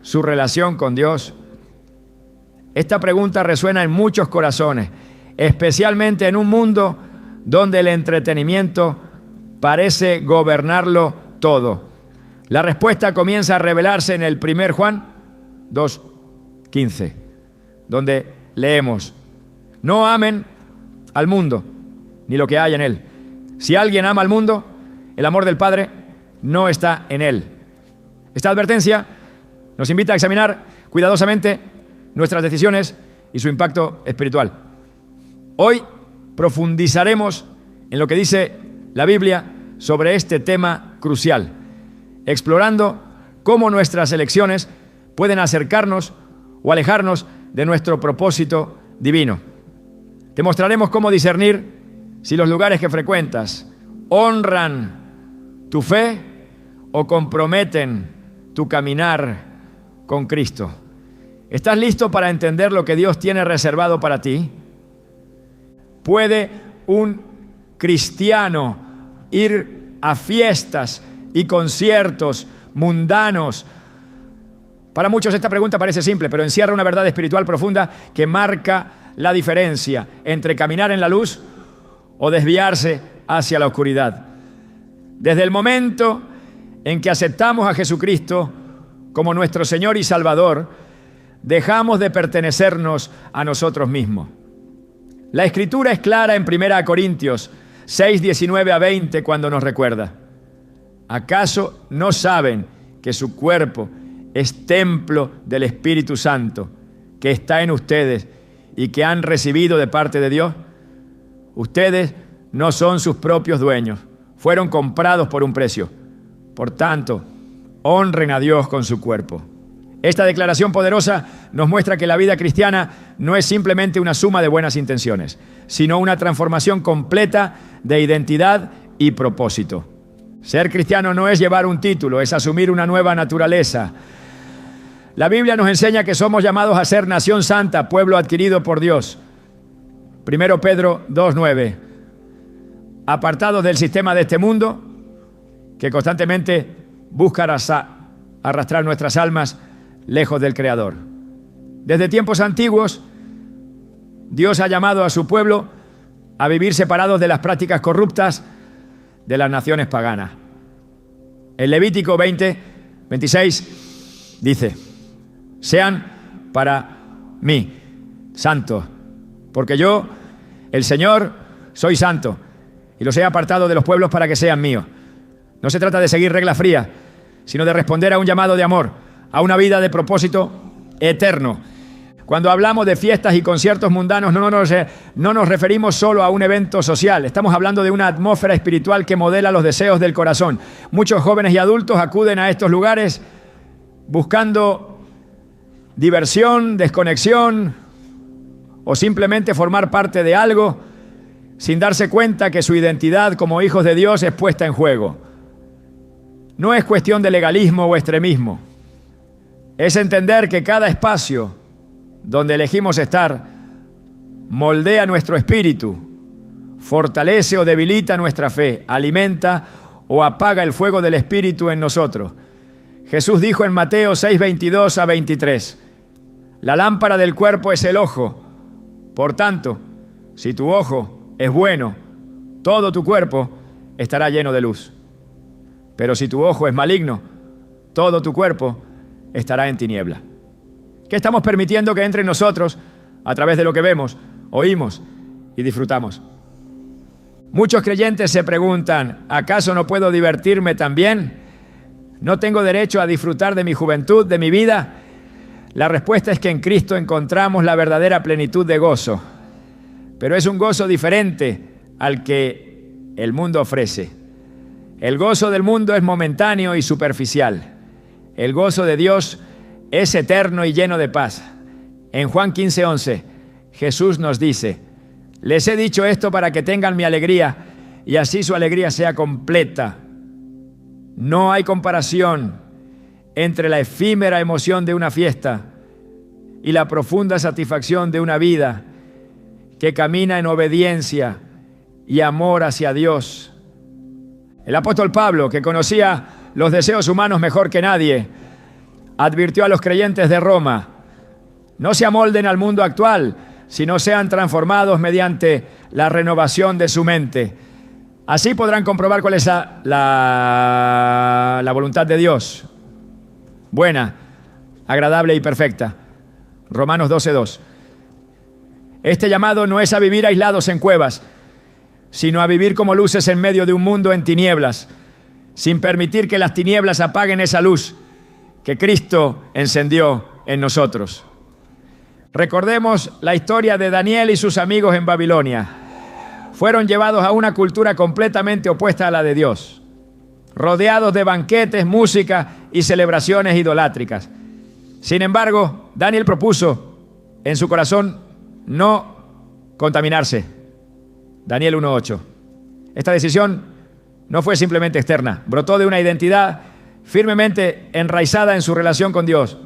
su relación con Dios? Esta pregunta resuena en muchos corazones, especialmente en un mundo donde el entretenimiento parece gobernarlo todo. La respuesta comienza a revelarse en el 1 Juan 2:15, donde leemos: no amen al mundo, ni lo que hay en él. Si alguien ama al mundo, el amor del Padre no está en él. Esta advertencia nos invita a examinar cuidadosamente nuestras decisiones y su impacto espiritual. Hoy profundizaremos en lo que dice la Biblia sobre este tema crucial, explorando cómo nuestras elecciones pueden acercarnos o alejarnos de nuestro propósito divino. Te mostraremos cómo discernir si los lugares que frecuentas honran tu fe o comprometen tu caminar con Cristo. ¿Estás listo para entender lo que Dios tiene reservado para ti? ¿Puede un cristiano ir a fiestas y conciertos mundanos? Para muchos esta pregunta parece simple, pero encierra una verdad espiritual profunda que marca la diferencia entre caminar en la luz o desviarse hacia la oscuridad. Desde el momento en que aceptamos a Jesucristo como nuestro Señor y Salvador, dejamos de pertenecernos a nosotros mismos. La Escritura es clara en 1 Corintios 6:19-20 cuando nos recuerda: ¿acaso no saben que su cuerpo es templo del Espíritu Santo que está en ustedes y que han recibido de parte de Dios? Ustedes no son sus propios dueños, fueron comprados por un precio. Por tanto, honren a Dios con su cuerpo. Esta declaración poderosa nos muestra que la vida cristiana no es simplemente una suma de buenas intenciones, sino una transformación completa de identidad y propósito. Ser cristiano no es llevar un título, es asumir una nueva naturaleza. La Biblia nos enseña que somos llamados a ser nación santa, pueblo adquirido por Dios. 1 Pedro 2:9. Apartados del sistema de este mundo, que constantemente busca arrastrar nuestras almas lejos del Creador. Desde tiempos antiguos, Dios ha llamado a su pueblo a vivir separados de las prácticas corruptas de las naciones paganas. En Levítico 20:26 dice: sean para mí santos, porque yo, el Señor, soy santo y los he apartado de los pueblos para que sean míos. No se trata de seguir reglas frías, sino de responder a un llamado de amor, a una vida de propósito eterno. Cuando hablamos de fiestas y conciertos mundanos, no nos referimos solo a un evento social. Estamos hablando de una atmósfera espiritual que modela los deseos del corazón. Muchos jóvenes y adultos acuden a estos lugares buscando diversión, desconexión o simplemente formar parte de algo sin darse cuenta que su identidad como hijos de Dios es puesta en juego. No es cuestión de legalismo o extremismo. Es entender que cada espacio donde elegimos estar moldea nuestro espíritu, fortalece o debilita nuestra fe, alimenta o apaga el fuego del espíritu en nosotros. Jesús dijo en Mateo 6:22-23: la lámpara del cuerpo es el ojo. Por tanto, si tu ojo es bueno, todo tu cuerpo estará lleno de luz. Pero si tu ojo es maligno, todo tu cuerpo estará en tiniebla. ¿Qué estamos permitiendo que entre en nosotros a través de lo que vemos, oímos y disfrutamos? Muchos creyentes se preguntan: ¿acaso no puedo divertirme también? ¿No tengo derecho a disfrutar de mi juventud, de mi vida? La respuesta es que en Cristo encontramos la verdadera plenitud de gozo, pero es un gozo diferente al que el mundo ofrece. El gozo del mundo es momentáneo y superficial. El gozo de Dios es eterno y lleno de paz. En Juan 15:11, Jesús nos dice: les he dicho esto para que tengan mi alegría y así su alegría sea completa. No hay comparación entre la efímera emoción de una fiesta y la profunda satisfacción de una vida que camina en obediencia y amor hacia Dios. El apóstol Pablo, que conocía los deseos humanos mejor que nadie, advirtió a los creyentes de Roma: no se amolden al mundo actual, sino sean transformados mediante la renovación de su mente. Así podrán comprobar cuál es la voluntad de Dios, buena, agradable y perfecta. Romanos 12:2. Este llamado no es a vivir aislados en cuevas, sino a vivir como luces en medio de un mundo en tinieblas, sin permitir que las tinieblas apaguen esa luz que Cristo encendió en nosotros. Recordemos la historia de Daniel y sus amigos en Babilonia. Fueron llevados a una cultura completamente opuesta a la de Dios, rodeados de banquetes, música y celebraciones idolátricas. Sin embargo, Daniel propuso en su corazón no contaminarse. Daniel 1:8. Esta decisión no fue simplemente externa, brotó de una identidad firmemente enraizada en su relación con Dios.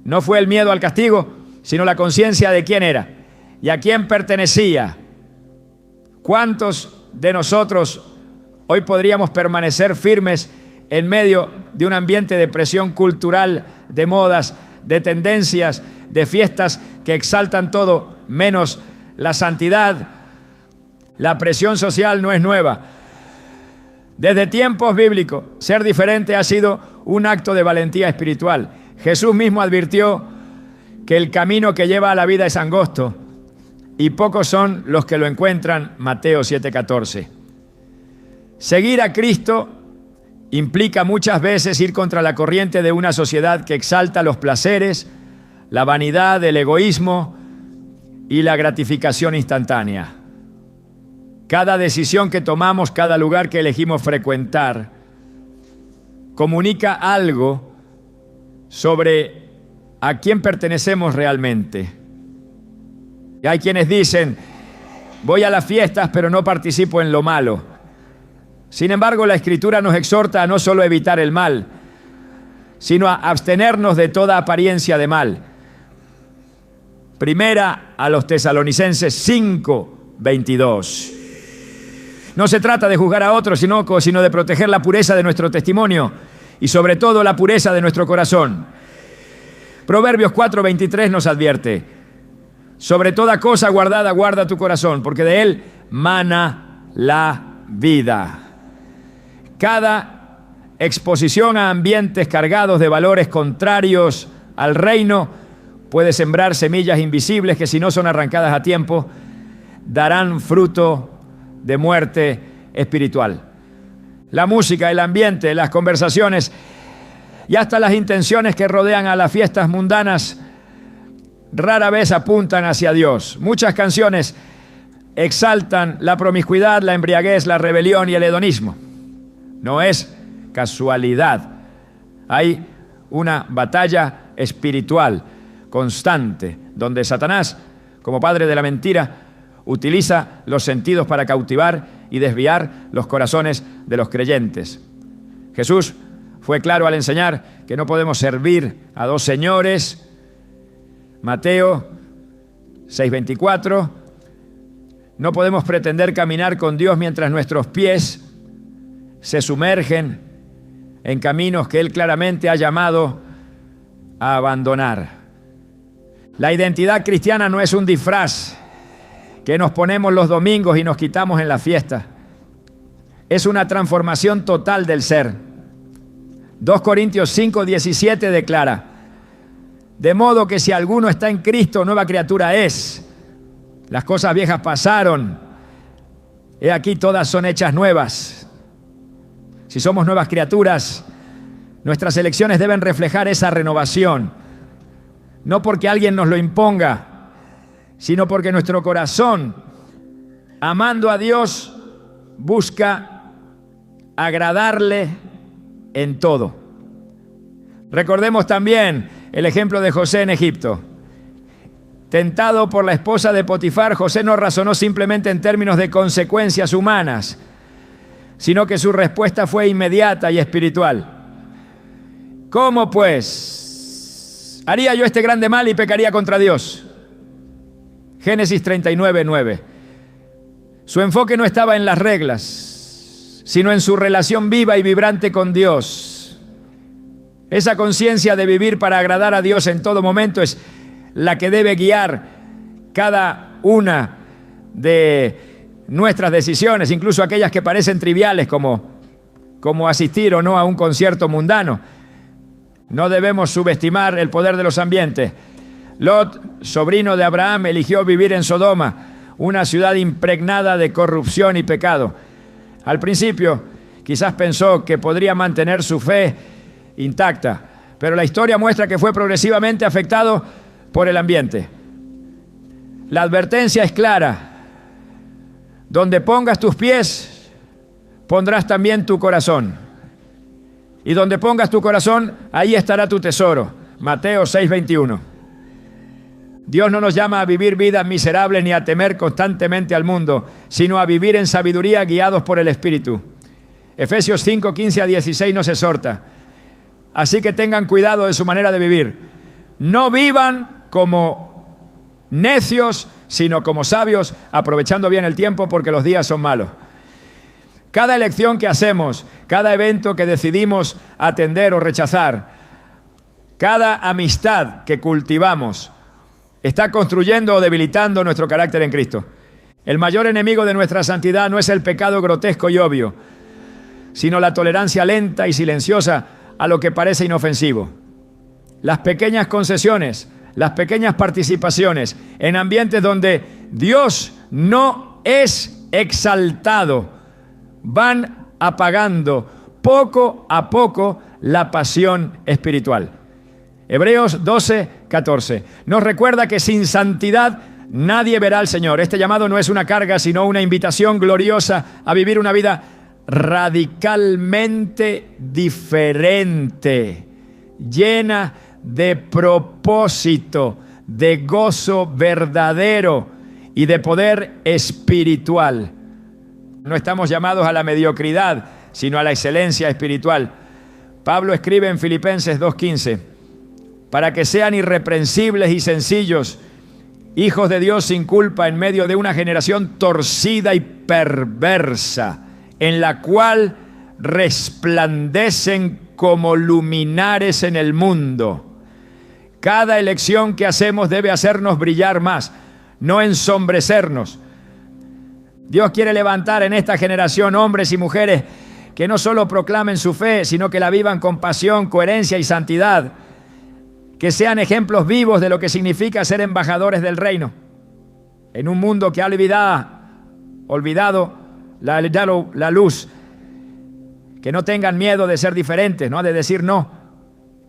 No fue el miedo al castigo, sino la conciencia de quién era y a quién pertenecía. ¿Cuántos de nosotros hoy podríamos permanecer firmes en medio de un ambiente de presión cultural, de modas, de tendencias, de fiestas que exaltan todo menos la santidad? La presión social no es nueva. Desde tiempos bíblicos, ser diferente ha sido un acto de valentía espiritual. Jesús mismo advirtió que el camino que lleva a la vida es angosto y pocos son los que lo encuentran. Mateo 7:14. Seguir a Cristo implica muchas veces ir contra la corriente de una sociedad que exalta los placeres, la vanidad, el egoísmo y la gratificación instantánea. Cada decisión que tomamos, cada lugar que elegimos frecuentar, comunica algo sobre a quién pertenecemos realmente. Y hay quienes dicen: voy a las fiestas, pero no participo en lo malo. Sin embargo, la Escritura nos exhorta a no solo evitar el mal, sino a abstenernos de toda apariencia de mal. Primera a los Tesalonicenses 5:22. No se trata de juzgar a otros, sino de proteger la pureza de nuestro testimonio y sobre todo la pureza de nuestro corazón. Proverbios 4:23 nos advierte: sobre toda cosa guardada, guarda tu corazón, porque de él mana la vida. Cada exposición a ambientes cargados de valores contrarios al reino puede sembrar semillas invisibles que, si no son arrancadas a tiempo, darán fruto de muerte espiritual. La música, el ambiente, las conversaciones y hasta las intenciones que rodean a las fiestas mundanas rara vez apuntan hacia Dios. Muchas canciones exaltan la promiscuidad, la embriaguez, la rebelión y el hedonismo. No es casualidad. Hay una batalla espiritual constante donde Satanás, como padre de la mentira, utiliza los sentidos para cautivar y desviar los corazones de los creyentes. Jesús fue claro al enseñar que no podemos servir a dos señores. Mateo 6:24. No podemos pretender caminar con Dios mientras nuestros pies se sumergen en caminos que Él claramente ha llamado a abandonar. La identidad cristiana no es un disfraz que nos ponemos los domingos y nos quitamos en la fiesta. Es una transformación total del ser. 2 Corintios 5:17 declara: de modo que si alguno está en Cristo, nueva criatura es. Las cosas viejas pasaron, he aquí todas son hechas nuevas. Si somos nuevas criaturas, nuestras elecciones deben reflejar esa renovación. No porque alguien nos lo imponga, sino porque nuestro corazón, amando a Dios, busca agradarle en todo. Recordemos también el ejemplo de José en Egipto. Tentado por la esposa de Potifar, José no razonó simplemente en términos de consecuencias humanas, sino que su respuesta fue inmediata y espiritual. ¿Cómo pues haría yo este grande mal y pecaría contra Dios? Génesis 39:9. Su enfoque no estaba en las reglas, sino en su relación viva y vibrante con Dios. Esa conciencia de vivir para agradar a Dios en todo momento es la que debe guiar cada una de nuestras decisiones, incluso aquellas que parecen triviales, como asistir o no a un concierto mundano. No debemos subestimar el poder de los ambientes. Lot, sobrino de Abraham, eligió vivir en Sodoma, una ciudad impregnada de corrupción y pecado. Al principio, quizás pensó que podría mantener su fe intacta, pero la historia muestra que fue progresivamente afectado por el ambiente. La advertencia es clara: donde pongas tus pies, pondrás también tu corazón. Y donde pongas tu corazón, ahí estará tu tesoro. Mateo 6:21. Dios no nos llama a vivir vidas miserables ni a temer constantemente al mundo, sino a vivir en sabiduría guiados por el Espíritu. Efesios 5:15-16 nos exhorta: así que tengan cuidado de su manera de vivir. No vivan como necios, sino como sabios, aprovechando bien el tiempo porque los días son malos. Cada elección que hacemos, cada evento que decidimos atender o rechazar, cada amistad que cultivamos, está construyendo o debilitando nuestro carácter en Cristo. El mayor enemigo de nuestra santidad no es el pecado grotesco y obvio, sino la tolerancia lenta y silenciosa a lo que parece inofensivo. Las pequeñas concesiones, las pequeñas participaciones en ambientes donde Dios no es exaltado, van apagando poco a poco la pasión espiritual. Hebreos 12:14 nos recuerda que sin santidad nadie verá al Señor. Este llamado no es una carga, sino una invitación gloriosa a vivir una vida radicalmente diferente, llena de propósito, de gozo verdadero y de poder espiritual. No estamos llamados a la mediocridad, sino a la excelencia espiritual. Pablo escribe en Filipenses 2:15: para que sean irreprensibles y sencillos, hijos de Dios sin culpa en medio de una generación torcida y perversa, en la cual resplandecen como luminares en el mundo. Cada elección que hacemos debe hacernos brillar más, no ensombrecernos. Dios quiere levantar en esta generación hombres y mujeres que no solo proclamen su fe, sino que la vivan con pasión, coherencia y santidad. Que sean ejemplos vivos de lo que significa ser embajadores del reino. En un mundo que ha olvidado la luz. Que no tengan miedo de ser diferentes, ¿no? De decir no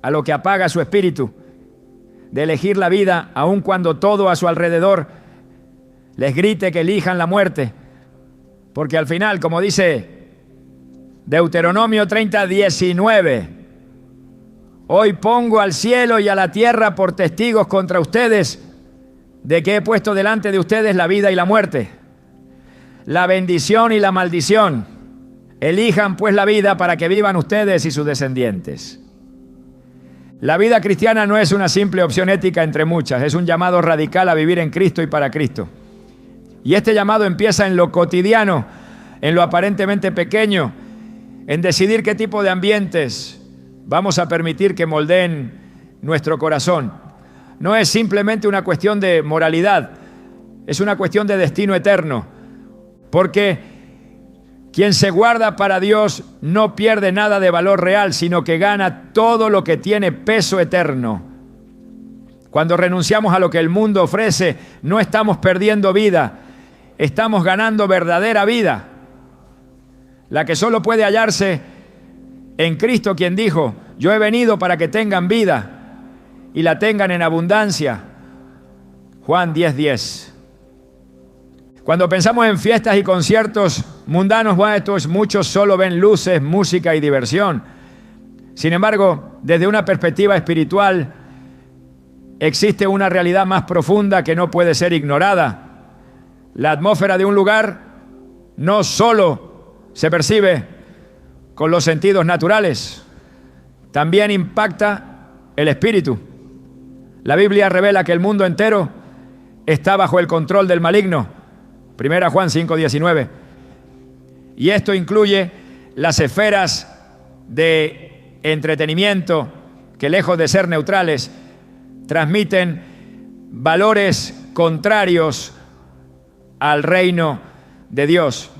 a lo que apaga su espíritu. De elegir la vida aun cuando todo a su alrededor les grite que elijan la muerte. Porque al final, como dice Deuteronomio 30:19, hoy pongo al cielo y a la tierra por testigos contra ustedes de que he puesto delante de ustedes la vida y la muerte, la bendición y la maldición. Elijan pues la vida para que vivan ustedes y sus descendientes. La vida cristiana no es una simple opción ética entre muchas, es un llamado radical a vivir en Cristo y para Cristo. Y este llamado empieza en lo cotidiano, en lo aparentemente pequeño, en decidir qué tipo de ambientes vamos a permitir que moldeen nuestro corazón. No es simplemente una cuestión de moralidad, es una cuestión de destino eterno. Porque quien se guarda para Dios no pierde nada de valor real, sino que gana todo lo que tiene peso eterno. Cuando renunciamos a lo que el mundo ofrece, no estamos perdiendo vida, estamos ganando verdadera vida. La que solo puede hallarse en Cristo, quien dijo: yo he venido para que tengan vida y la tengan en abundancia. Juan 10:10. Cuando pensamos en fiestas y conciertos mundanos, muchos solo ven luces, música y diversión. Sin embargo, desde una perspectiva espiritual, existe una realidad más profunda que no puede ser ignorada. La atmósfera de un lugar no solo se percibe con los sentidos naturales, también impacta el espíritu. La Biblia revela que el mundo entero está bajo el control del maligno. 1 Juan 5:19. Y esto incluye las esferas de entretenimiento, que lejos de ser neutrales, transmiten valores contrarios al reino de Dios.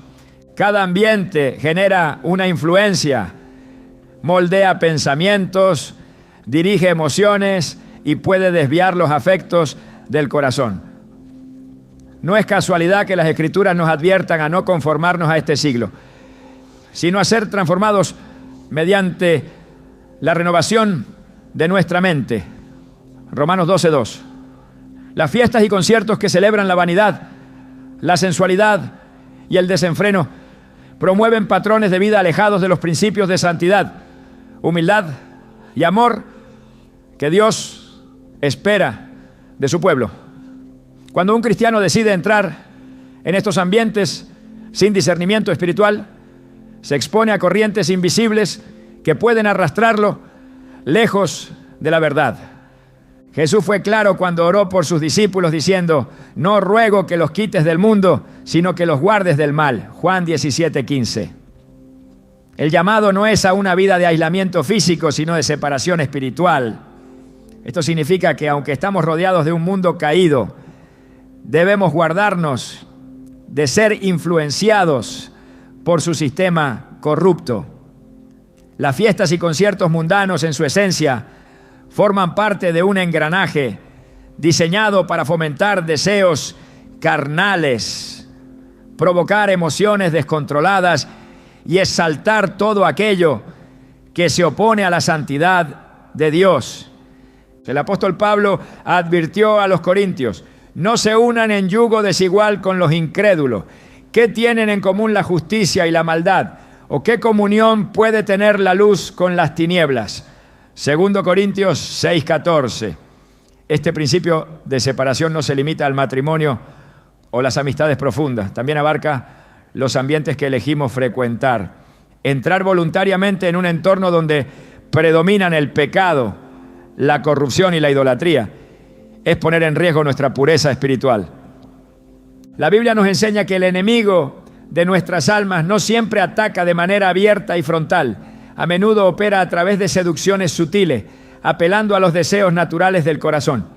Cada ambiente genera una influencia, moldea pensamientos, dirige emociones y puede desviar los afectos del corazón. No es casualidad que las Escrituras nos adviertan a no conformarnos a este siglo, sino a ser transformados mediante la renovación de nuestra mente. Romanos 12:2. Las fiestas y conciertos que celebran la vanidad, la sensualidad y el desenfreno promueven patrones de vida alejados de los principios de santidad, humildad y amor que Dios espera de su pueblo. Cuando un cristiano decide entrar en estos ambientes sin discernimiento espiritual, se expone a corrientes invisibles que pueden arrastrarlo lejos de la verdad. Jesús fue claro cuando oró por sus discípulos diciendo: no ruego que los quites del mundo, sino que los guardes del mal. Juan 17:15. El llamado no es a una vida de aislamiento físico, sino de separación espiritual. Esto significa que aunque estamos rodeados de un mundo caído, debemos guardarnos de ser influenciados por su sistema corrupto. Las fiestas y conciertos mundanos en su esencia forman parte de un engranaje diseñado para fomentar deseos carnales, provocar emociones descontroladas y exaltar todo aquello que se opone a la santidad de Dios. El apóstol Pablo advirtió a los corintios: no se unan en yugo desigual con los incrédulos. ¿Qué tienen en común la justicia y la maldad? ¿O qué comunión puede tener la luz con las tinieblas? 2 Corintios 6:14. Este principio de separación no se limita al matrimonio o las amistades profundas. También abarca los ambientes que elegimos frecuentar. Entrar voluntariamente en un entorno donde predominan el pecado, la corrupción y la idolatría es poner en riesgo nuestra pureza espiritual. La Biblia nos enseña que el enemigo de nuestras almas no siempre ataca de manera abierta y frontal. A menudo opera a través de seducciones sutiles, apelando a los deseos naturales del corazón.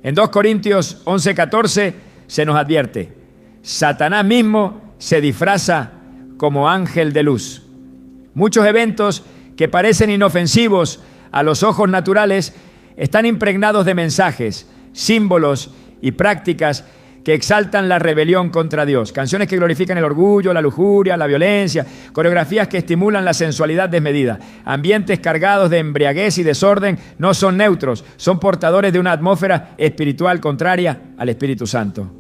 En 2 Corintios 11:14 se nos advierte: Satanás mismo se disfraza como ángel de luz. Muchos eventos que parecen inofensivos a los ojos naturales están impregnados de mensajes, símbolos y prácticas que exaltan la rebelión contra Dios. Canciones que glorifican el orgullo, la lujuria, la violencia, coreografías que estimulan la sensualidad desmedida. Ambientes cargados de embriaguez y desorden no son neutros, son portadores de una atmósfera espiritual contraria al Espíritu Santo.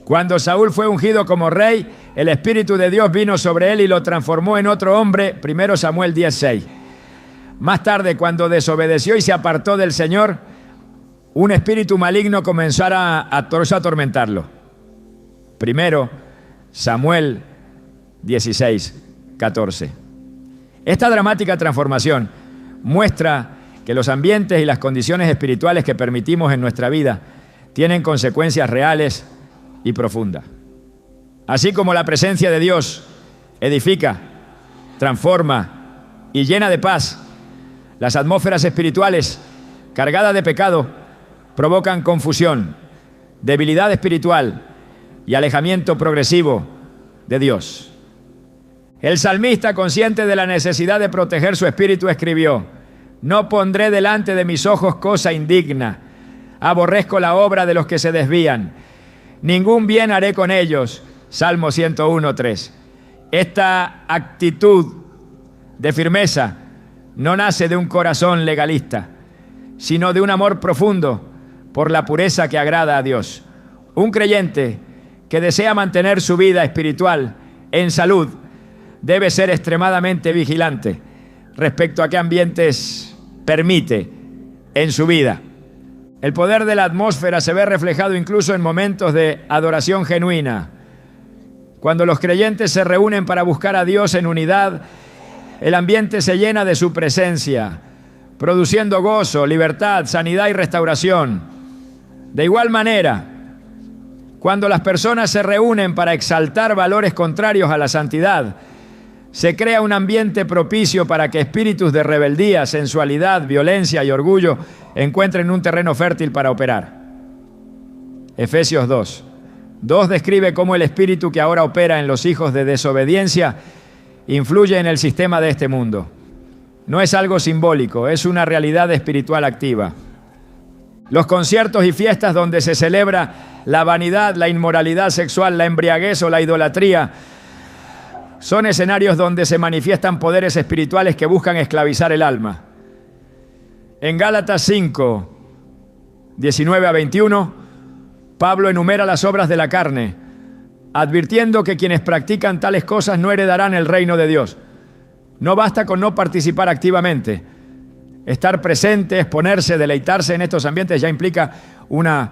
Cuando Saúl fue ungido como rey, el Espíritu de Dios vino sobre él y lo transformó en otro hombre, 1 Samuel 10:6. Más tarde, cuando desobedeció y se apartó del Señor, un espíritu maligno comenzó a atormentarlo. 1 Samuel 16:14. Esta dramática transformación muestra que los ambientes y las condiciones espirituales que permitimos en nuestra vida tienen consecuencias reales y profundas. Así como la presencia de Dios edifica, transforma y llena de paz, las atmósferas espirituales cargadas de pecado provocan confusión, debilidad espiritual y alejamiento progresivo de Dios. El salmista, consciente de la necesidad de proteger su espíritu, escribió: no pondré delante de mis ojos cosa indigna, aborrezco la obra de los que se desvían, ningún bien haré con ellos. Salmo 101:3. Esta actitud de firmeza no nace de un corazón legalista, sino de un amor profundo por la pureza que agrada a Dios. Un creyente que desea mantener su vida espiritual en salud debe ser extremadamente vigilante respecto a qué ambientes permite en su vida. El poder de la atmósfera se ve reflejado incluso en momentos de adoración genuina. Cuando los creyentes se reúnen para buscar a Dios en unidad, el ambiente se llena de su presencia, produciendo gozo, libertad, sanidad y restauración. De igual manera, cuando las personas se reúnen para exaltar valores contrarios a la santidad, se crea un ambiente propicio para que espíritus de rebeldía, sensualidad, violencia y orgullo encuentren un terreno fértil para operar. Efesios 2. 2 describe cómo el espíritu que ahora opera en los hijos de desobediencia influye en el sistema de este mundo. No es algo simbólico, es una realidad espiritual activa. Los conciertos y fiestas donde se celebra la vanidad, la inmoralidad sexual, la embriaguez o la idolatría son escenarios donde se manifiestan poderes espirituales que buscan esclavizar el alma. En Gálatas 5, 19 a 21, Pablo enumera las obras de la carne, advirtiendo que quienes practican tales cosas no heredarán el reino de Dios. No basta con no participar activamente. Estar presente, exponerse, deleitarse en estos ambientes ya implica una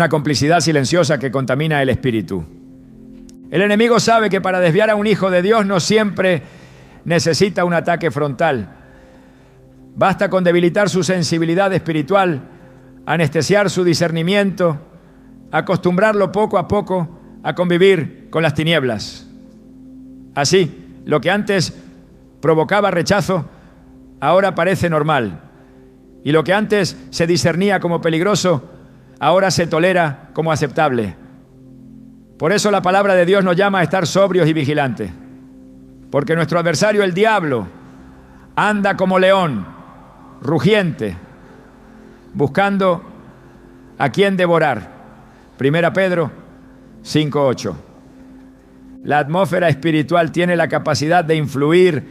complicidad silenciosa que contamina el espíritu. El enemigo sabe que para desviar a un hijo de Dios no siempre necesita un ataque frontal. Basta con debilitar su sensibilidad espiritual, anestesiar su discernimiento, acostumbrarlo poco a poco a convivir con las tinieblas. Así, lo que antes provocaba rechazo, ahora parece normal. Y lo que antes se discernía como peligroso, ahora se tolera como aceptable. Por eso la palabra de Dios nos llama a estar sobrios y vigilantes. Porque nuestro adversario, el diablo, anda como león, rugiente, buscando a quien devorar. 1 Pedro 5:8. La atmósfera espiritual tiene la capacidad de influir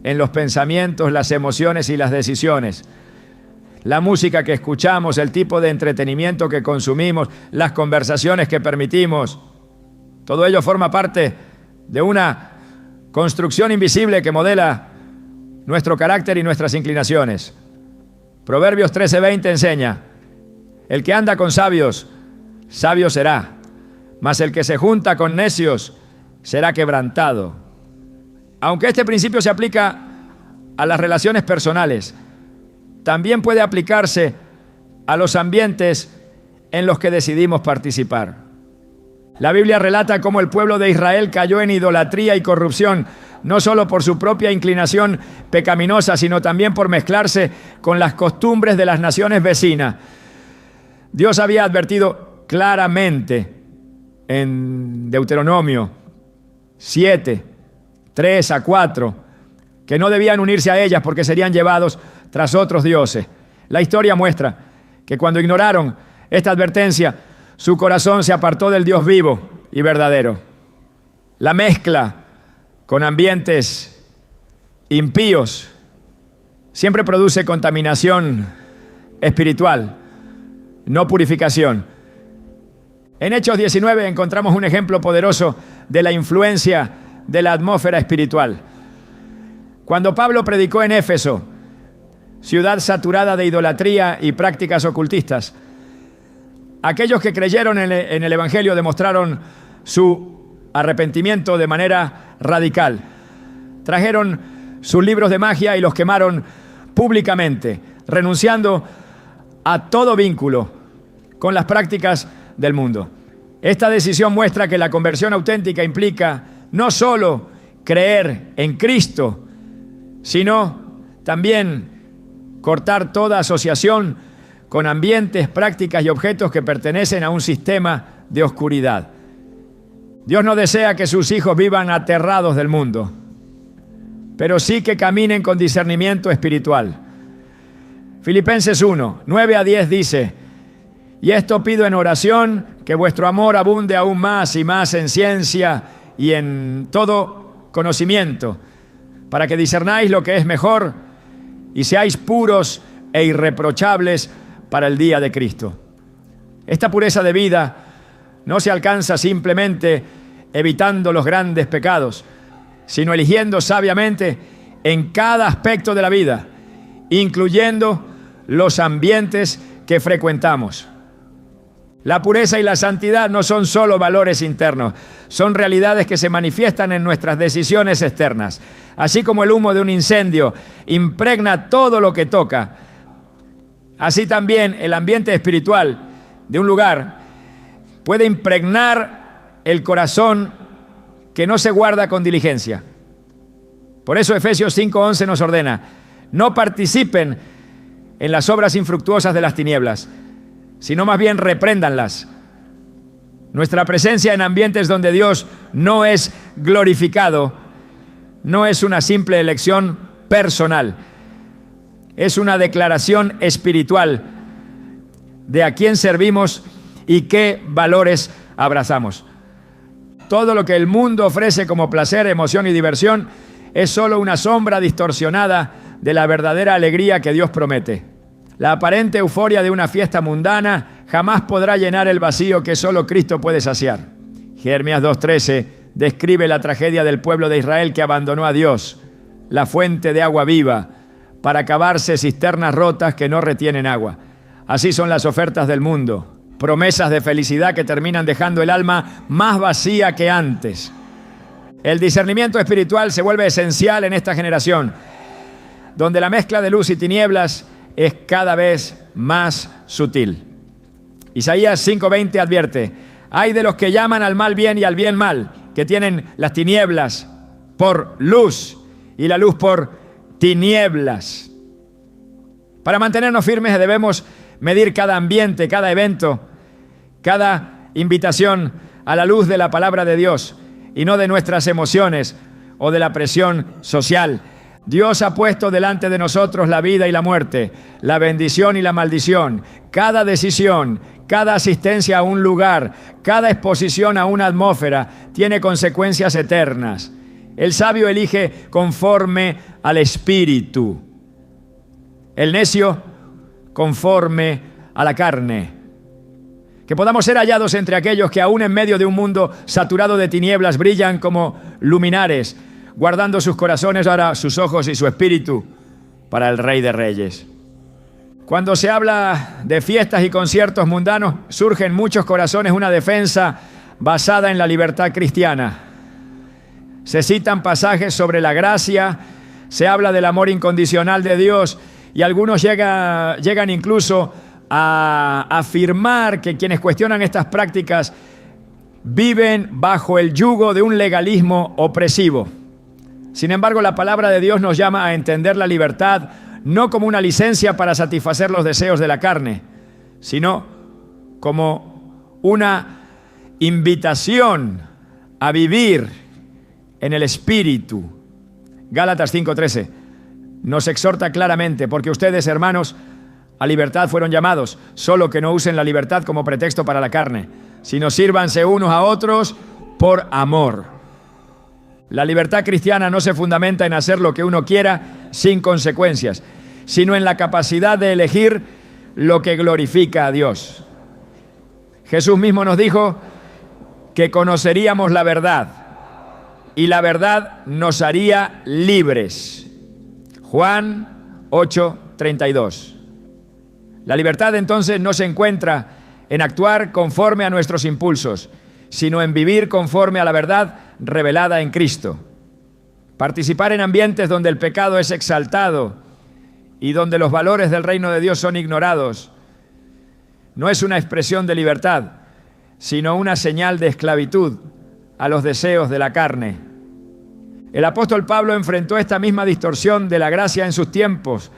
en los pensamientos, las emociones y las decisiones. La música que escuchamos, el tipo de entretenimiento que consumimos, las conversaciones que permitimos, todo ello forma parte de una construcción invisible que modela nuestro carácter y nuestras inclinaciones. Proverbios 13:20 enseña: el que anda con sabios, sabio será, mas el que se junta con necios será quebrantado. Aunque este principio se aplica a las relaciones personales, también puede aplicarse a los ambientes en los que decidimos participar. La Biblia relata cómo el pueblo de Israel cayó en idolatría y corrupción, no solo por su propia inclinación pecaminosa, sino también por mezclarse con las costumbres de las naciones vecinas. Dios había advertido claramente en Deuteronomio 7, 3 a 4, que no debían unirse a ellas porque serían llevados tras otros dioses. La historia muestra que cuando ignoraron esta advertencia, su corazón se apartó del Dios vivo y verdadero. La mezcla con ambientes impíos siempre produce contaminación espiritual, no purificación. En Hechos 19 encontramos un ejemplo poderoso de la influencia de la atmósfera espiritual. Cuando Pablo predicó en Éfeso, ciudad saturada de idolatría y prácticas ocultistas, aquellos que creyeron en el Evangelio demostraron su arrepentimiento de manera radical. Trajeron sus libros de magia y los quemaron públicamente, renunciando a todo vínculo con las prácticas del mundo. Esta decisión muestra que la conversión auténtica implica no solo creer en Cristo, sino también cortar toda asociación con ambientes, prácticas y objetos que pertenecen a un sistema de oscuridad. Dios no desea que sus hijos vivan aterrados del mundo, pero sí que caminen con discernimiento espiritual. Filipenses 1, 9 a 10 dice: y esto pido en oración, que vuestro amor abunde aún más y más en ciencia y en todo conocimiento, para que discernáis lo que es mejor y seáis puros e irreprochables para el día de Cristo. Esta pureza de vida no se alcanza simplemente evitando los grandes pecados, sino eligiendo sabiamente en cada aspecto de la vida, incluyendo los ambientes que frecuentamos. La pureza y la santidad no son solo valores internos, son realidades que se manifiestan en nuestras decisiones externas. Así como el humo de un incendio impregna todo lo que toca, así también el ambiente espiritual de un lugar puede impregnar el corazón que no se guarda con diligencia. Por eso Efesios 5:11 nos ordena: no participen en las obras infructuosas de las tinieblas, sino más bien repréndanlas. Nuestra presencia en ambientes donde Dios no es glorificado no es una simple elección personal, es una declaración espiritual de a quién servimos y qué valores abrazamos. Todo lo que el mundo ofrece como placer, emoción y diversión es solo una sombra distorsionada de la verdadera alegría que Dios promete. La aparente euforia de una fiesta mundana jamás podrá llenar el vacío que solo Cristo puede saciar. Jeremías 2:13 describe la tragedia del pueblo de Israel que abandonó a Dios, la fuente de agua viva, para cavarse cisternas rotas que no retienen agua. Así son las ofertas del mundo, promesas de felicidad que terminan dejando el alma más vacía que antes. El discernimiento espiritual se vuelve esencial en esta generación, donde la mezcla de luz y tinieblas es cada vez más sutil. Isaías 5:20 advierte: hay de los que llaman al mal bien y al bien mal, que tienen las tinieblas por luz y la luz por tinieblas. Para mantenernos firmes debemos medir cada ambiente, cada evento, cada invitación a la luz de la palabra de Dios y no de nuestras emociones o de la presión social. Dios ha puesto delante de nosotros la vida y la muerte, la bendición y la maldición. Cada decisión, cada asistencia a un lugar, cada exposición a una atmósfera tiene consecuencias eternas. El sabio elige conforme al espíritu, el necio conforme a la carne. Que podamos ser hallados entre aquellos que aún en medio de un mundo saturado de tinieblas brillan como luminares, guardando sus corazones, ahora sus ojos y su espíritu para el Rey de Reyes. Cuando se habla de fiestas y conciertos mundanos, surge en muchos corazones una defensa basada en la libertad cristiana. Se citan pasajes sobre la gracia, se habla del amor incondicional de Dios y algunos llegan incluso a afirmar que quienes cuestionan estas prácticas viven bajo el yugo de un legalismo opresivo. Sin embargo, la palabra de Dios nos llama a entender la libertad no como una licencia para satisfacer los deseos de la carne, sino como una invitación a vivir en el Espíritu. Gálatas 5:13 nos exhorta claramente: porque ustedes, hermanos, a libertad fueron llamados, solo que no usen la libertad como pretexto para la carne, sino sírvanse unos a otros por amor. La libertad cristiana no se fundamenta en hacer lo que uno quiera sin consecuencias, sino en la capacidad de elegir lo que glorifica a Dios. Jesús mismo nos dijo que conoceríamos la verdad y la verdad nos haría libres. Juan 8:32. La libertad entonces no se encuentra en actuar conforme a nuestros impulsos, sino en vivir conforme a la verdad revelada en Cristo. Participar en ambientes donde el pecado es exaltado y donde los valores del reino de Dios son ignorados no es una expresión de libertad, sino una señal de esclavitud a los deseos de la carne. El apóstol Pablo enfrentó esta misma distorsión de la gracia en sus tiempos.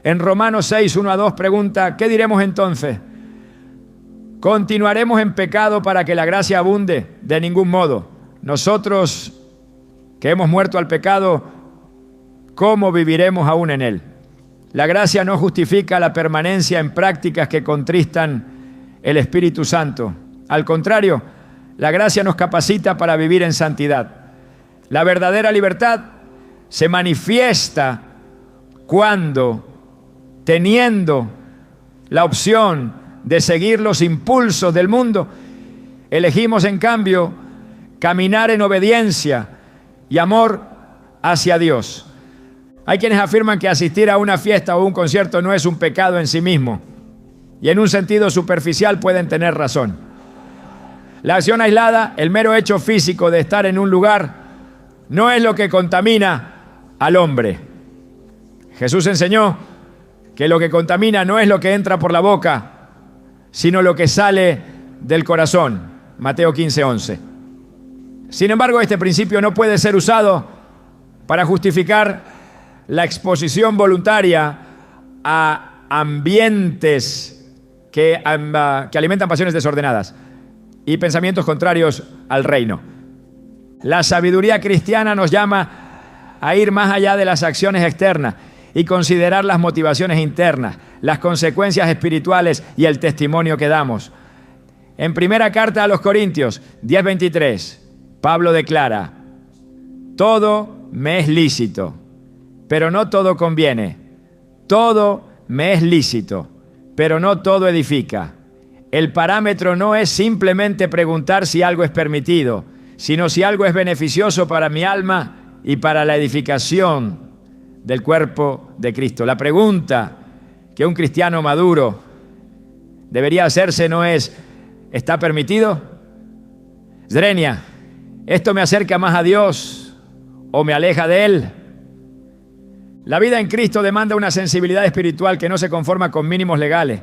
En Romanos 6:1-2 pregunta: ¿qué diremos entonces? ¿Continuaremos en pecado para que la gracia abunde? De ningún modo. Nosotros que hemos muerto al pecado, ¿cómo viviremos aún en él? La gracia no justifica la permanencia en prácticas que contristan el Espíritu Santo. Al contrario, la gracia nos capacita para vivir en santidad. La verdadera libertad se manifiesta cuando, teniendo la opción de seguir los impulsos del mundo, elegimos en cambio caminar en obediencia y amor hacia Dios. Hay quienes afirman que asistir a una fiesta o un concierto no es un pecado en sí mismo, y en un sentido superficial pueden tener razón. La acción aislada, el mero hecho físico de estar en un lugar, no es lo que contamina al hombre. Jesús enseñó que lo que contamina no es lo que entra por la boca, sino lo que sale del corazón. Mateo 15:11. Sin embargo, este principio no puede ser usado para justificar la exposición voluntaria a ambientes que alimentan pasiones desordenadas y pensamientos contrarios al reino. La sabiduría cristiana nos llama a ir más allá de las acciones externas y considerar las motivaciones internas, las consecuencias espirituales y el testimonio que damos. En primera carta a los Corintios 10:23, Pablo declara: todo me es lícito, pero no todo conviene. Todo me es lícito, pero no todo edifica. El parámetro no es simplemente preguntar si algo es permitido, sino si algo es beneficioso para mi alma y para la edificación del cuerpo de Cristo. La pregunta que un cristiano maduro debería hacerse no es: ¿está permitido? Zrenia, ¿esto me acerca más a Dios o me aleja de Él? La vida en Cristo demanda una sensibilidad espiritual que no se conforma con mínimos legales,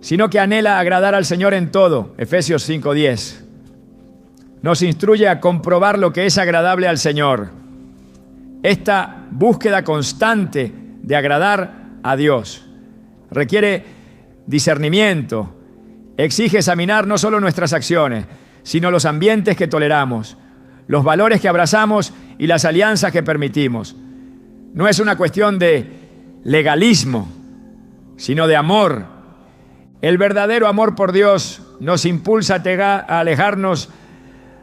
sino que anhela agradar al Señor en todo. Efesios 5:10 nos instruye a comprobar lo que es agradable al Señor. Esta búsqueda constante de agradar a Dios requiere discernimiento, exige examinar no solo nuestras acciones, sino los ambientes que toleramos, los valores que abrazamos y las alianzas que permitimos. No es una cuestión de legalismo, sino de amor. El verdadero amor por Dios nos impulsa a alejarnos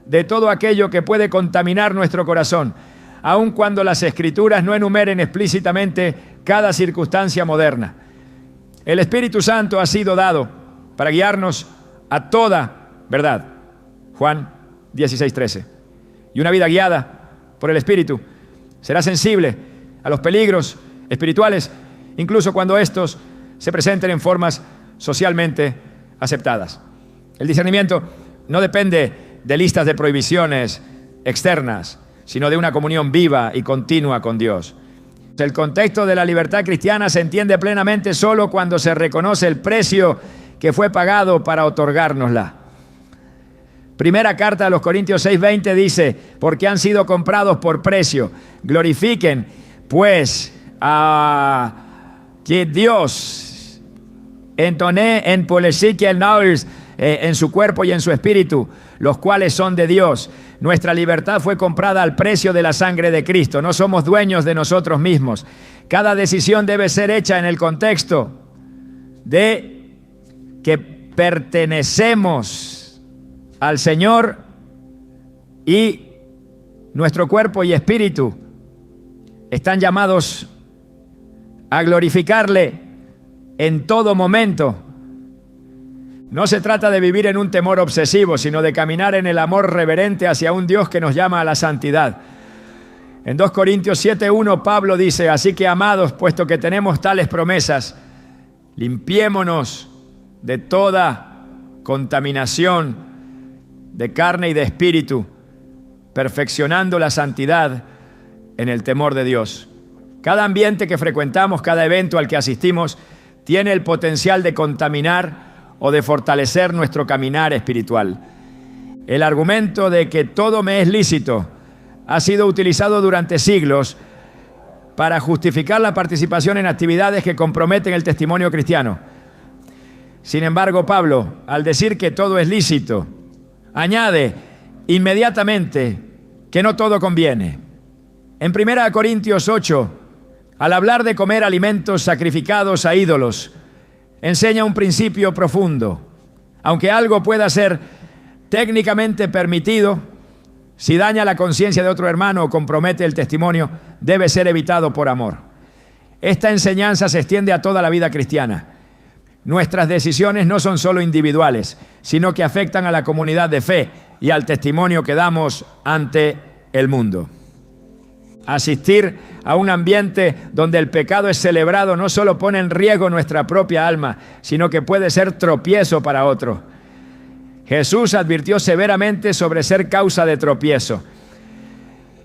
de todo aquello que puede contaminar nuestro corazón, aun cuando las Escrituras no enumeren explícitamente cada circunstancia moderna. El Espíritu Santo ha sido dado para guiarnos a toda verdad. Juan 16:13. Y una vida guiada por el Espíritu será sensible a los peligros espirituales, incluso cuando estos se presenten en formas socialmente aceptadas. El discernimiento no depende de listas de prohibiciones externas, sino de una comunión viva y continua con Dios. El contexto de la libertad cristiana se entiende plenamente solo cuando se reconoce el precio que fue pagado para otorgárnosla. Primera carta a los Corintios 6:20 dice: porque han sido comprados por precio. Glorifiquen pues a Dios en su cuerpo y en su espíritu, los cuales son de Dios. Nuestra libertad fue comprada al precio de la sangre de Cristo. No somos dueños de nosotros mismos. Cada decisión debe ser hecha en el contexto de que pertenecemos al Señor y nuestro cuerpo y espíritu están llamados a glorificarle en todo momento. No se trata de vivir en un temor obsesivo, sino de caminar en el amor reverente hacia un Dios que nos llama a la santidad. En 2 Corintios 7:1 Pablo dice: así que, amados, puesto que tenemos tales promesas, limpiémonos de toda contaminación de carne y de espíritu, perfeccionando la santidad en el temor de Dios. Cada ambiente que frecuentamos, cada evento al que asistimos, tiene el potencial de contaminar o de fortalecer nuestro caminar espiritual. El argumento de que todo me es lícito ha sido utilizado durante siglos para justificar la participación en actividades que comprometen el testimonio cristiano. Sin embargo, Pablo, al decir que todo es lícito, añade inmediatamente que no todo conviene. En 1 Corintios 8, al hablar de comer alimentos sacrificados a ídolos, enseña un principio profundo. Aunque algo pueda ser técnicamente permitido, si daña la conciencia de otro hermano o compromete el testimonio, debe ser evitado por amor. Esta enseñanza se extiende a toda la vida cristiana. Nuestras decisiones no son solo individuales, sino que afectan a la comunidad de fe y al testimonio que damos ante el mundo. Asistir a un ambiente donde el pecado es celebrado no solo pone en riesgo nuestra propia alma, sino que puede ser tropiezo para otro. Jesús advirtió severamente sobre ser causa de tropiezo.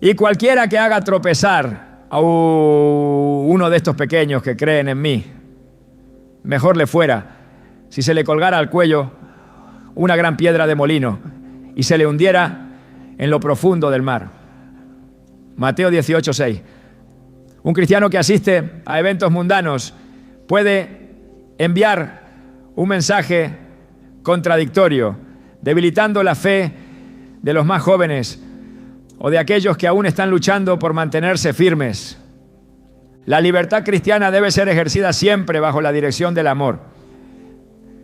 Y cualquiera que haga tropezar a uno de estos pequeños que creen en mí, mejor le fuera si se le colgara al cuello una gran piedra de molino y se le hundiera en lo profundo del mar. Mateo 18:6. Un cristiano que asiste a eventos mundanos puede enviar un mensaje contradictorio, debilitando la fe de los más jóvenes o de aquellos que aún están luchando por mantenerse firmes. La libertad cristiana debe ser ejercida siempre bajo la dirección del amor.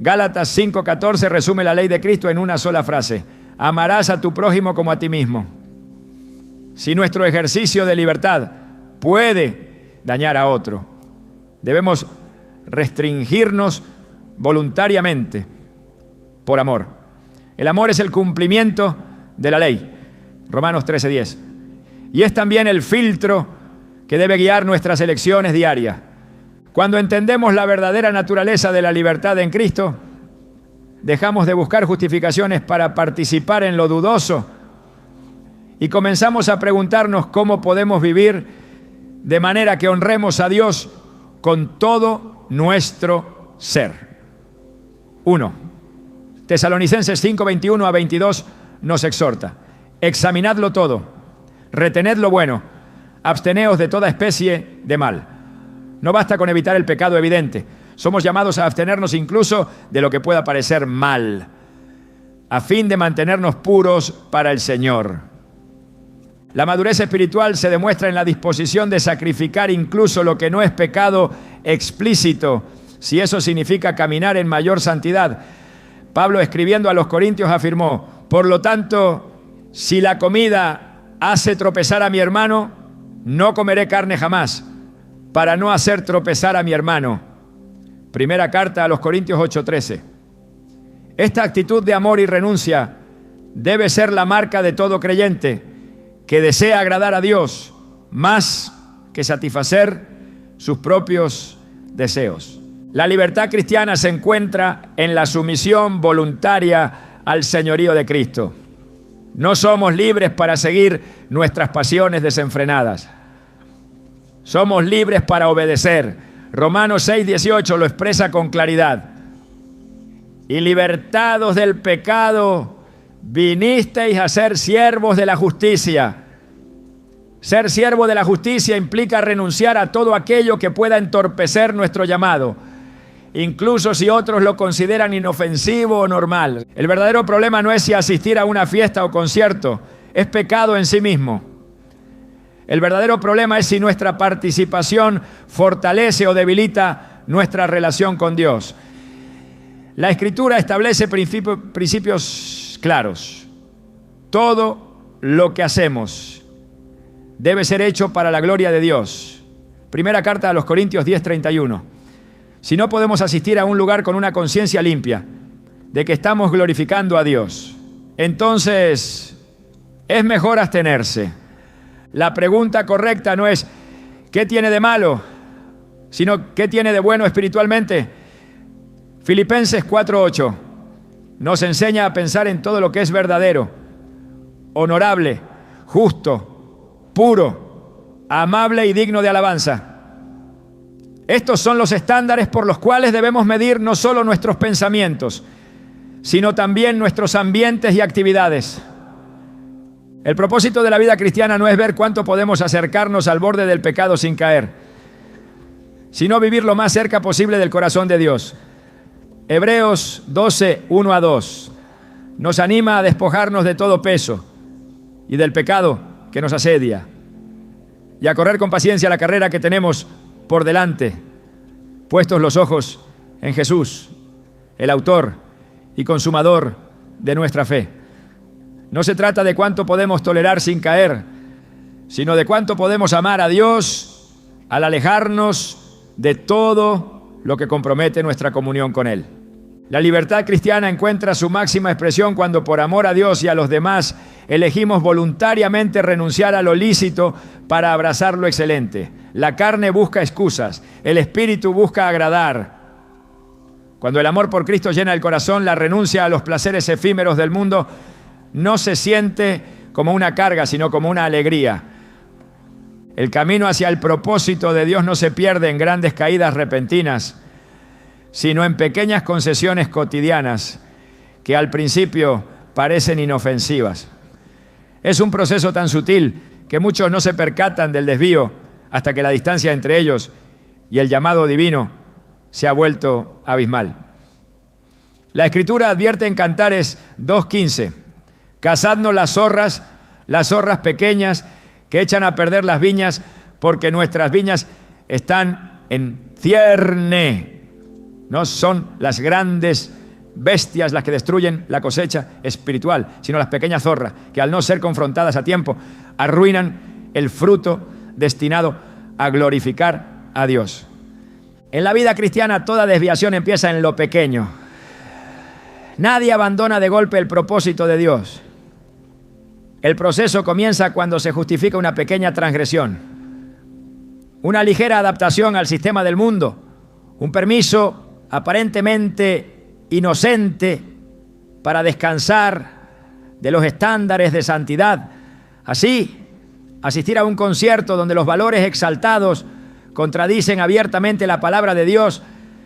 Gálatas 5:14 resume la ley de Cristo en una sola frase: amarás a tu prójimo como a ti mismo. Si nuestro ejercicio de libertad puede dañar a otro, debemos restringirnos voluntariamente por amor. El amor es el cumplimiento de la ley, Romanos 13:10. Y es también el filtro que debe guiar nuestras elecciones diarias. Cuando entendemos la verdadera naturaleza de la libertad en Cristo, dejamos de buscar justificaciones para participar en lo dudoso y comenzamos a preguntarnos cómo podemos vivir de manera que honremos a Dios con todo nuestro ser. 1. Tesalonicenses 5:21 a 22 nos exhorta: examinadlo todo, retened lo bueno, absteneos de toda especie de mal. No basta con evitar el pecado evidente, somos llamados a abstenernos incluso de lo que pueda parecer mal, a fin de mantenernos puros para el Señor. La madurez espiritual se demuestra en la disposición de sacrificar incluso lo que no es pecado explícito, si eso significa caminar en mayor santidad. Pablo, escribiendo a los Corintios, afirmó: por lo tanto, si la comida hace tropezar a mi hermano, no comeré carne jamás, para no hacer tropezar a mi hermano. Primera carta a los Corintios 8:13. Esta actitud de amor y renuncia debe ser la marca de todo creyente que desea agradar a Dios más que satisfacer sus propios deseos. La libertad cristiana se encuentra en la sumisión voluntaria al señorío de Cristo. No somos libres para seguir nuestras pasiones desenfrenadas. Somos libres para obedecer. Romanos 6:18 lo expresa con claridad. Y libertados del pecado, vinisteis a ser siervos de la justicia. Ser siervo de la justicia implica renunciar a todo aquello que pueda entorpecer nuestro llamado, incluso si otros lo consideran inofensivo o normal. El verdadero problema no es si asistir a una fiesta o concierto es pecado en sí mismo. El verdadero problema es si nuestra participación fortalece o debilita nuestra relación con Dios. La Escritura establece principios claros. Todo lo que hacemos debe ser hecho para la gloria de Dios. Primera carta a los Corintios 10:31. Si no podemos asistir a un lugar con una conciencia limpia de que estamos glorificando a Dios, entonces es mejor abstenerse. La pregunta correcta no es ¿qué tiene de malo?, sino ¿qué tiene de bueno espiritualmente? Filipenses 4:8 nos enseña a pensar en todo lo que es verdadero, honorable, justo, puro, amable y digno de alabanza. Estos son los estándares por los cuales debemos medir no solo nuestros pensamientos, sino también nuestros ambientes y actividades. El propósito de la vida cristiana no es ver cuánto podemos acercarnos al borde del pecado sin caer, sino vivir lo más cerca posible del corazón de Dios. Hebreos 12:1-2 nos anima a despojarnos de todo peso y del pecado que nos asedia y a correr con paciencia la carrera que tenemos por delante, puestos los ojos en Jesús, el autor y consumador de nuestra fe. No se trata de cuánto podemos tolerar sin caer, sino de cuánto podemos amar a Dios al alejarnos de todo lo que compromete nuestra comunión con Él. La libertad cristiana encuentra su máxima expresión cuando por amor a Dios y a los demás elegimos voluntariamente renunciar a lo lícito para abrazar lo excelente. La carne busca excusas, el espíritu busca agradar. Cuando el amor por Cristo llena el corazón, la renuncia a los placeres efímeros del mundo no se siente como una carga, sino como una alegría. El camino hacia el propósito de Dios no se pierde en grandes caídas repentinas, sino en pequeñas concesiones cotidianas que al principio parecen inofensivas. Es un proceso tan sutil que muchos no se percatan del desvío hasta que la distancia entre ellos y el llamado divino se ha vuelto abismal. La Escritura advierte en Cantares 2:15: cazadnos las zorras pequeñas que echan a perder las viñas, porque nuestras viñas están en cierne. No son las grandes bestias las que destruyen la cosecha espiritual, sino las pequeñas zorras, que al no ser confrontadas a tiempo, arruinan el fruto destinado a glorificar a Dios. En la vida cristiana, toda desviación empieza en lo pequeño. Nadie abandona de golpe el propósito de Dios. El proceso comienza cuando se justifica una pequeña transgresión, una ligera adaptación al sistema del mundo, un permiso aparentemente inocente para descansar de los estándares de santidad. Así, asistir a un concierto donde los valores exaltados contradicen abiertamente la palabra de Dios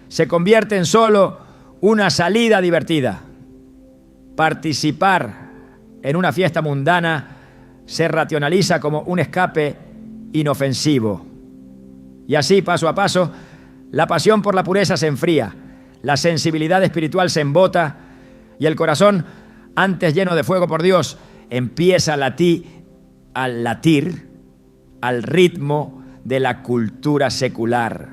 se convierte en solo una salida divertida. Participar en una fiesta mundana se racionaliza como un escape inofensivo. Y así, paso a paso, la pasión por la pureza se enfría, la sensibilidad espiritual se embota y el corazón, antes lleno de fuego por Dios, empieza a latir al ritmo de la cultura secular.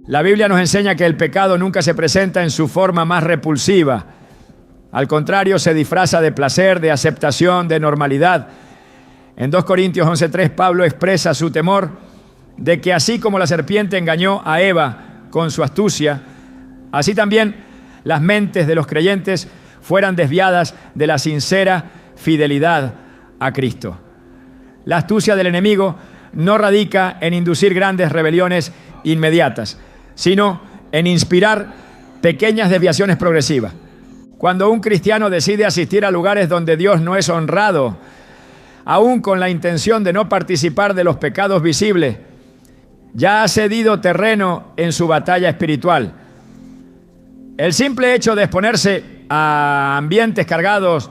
La Biblia nos enseña que el pecado nunca se presenta en su forma más repulsiva. Al contrario, se disfraza de placer, de aceptación, de normalidad. En 2 Corintios 11:3, Pablo expresa su temor de que así como la serpiente engañó a Eva con su astucia, así también las mentes de los creyentes fueran desviadas de la sincera fidelidad a Cristo. La astucia del enemigo no radica en inducir grandes rebeliones inmediatas, sino en inspirar pequeñas desviaciones progresivas. Cuando un cristiano decide asistir a lugares donde Dios no es honrado, aún con la intención de no participar de los pecados visibles, ya ha cedido terreno en su batalla espiritual. El simple hecho de exponerse a ambientes cargados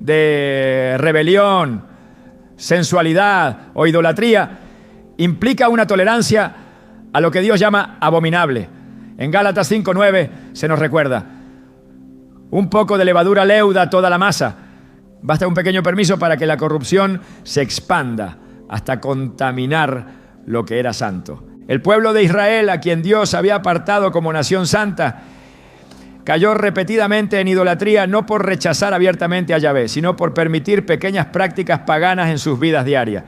de rebelión, sensualidad o idolatría implica una tolerancia a lo que Dios llama abominable. En Gálatas 5:9 se nos recuerda: un poco de levadura leuda toda la masa. Basta un pequeño permiso para que la corrupción se expanda hasta contaminar lo que era santo. El pueblo de Israel, a quien Dios había apartado como nación santa, cayó repetidamente en idolatría, no por rechazar abiertamente a Yahvé, sino por permitir pequeñas prácticas paganas en sus vidas diarias.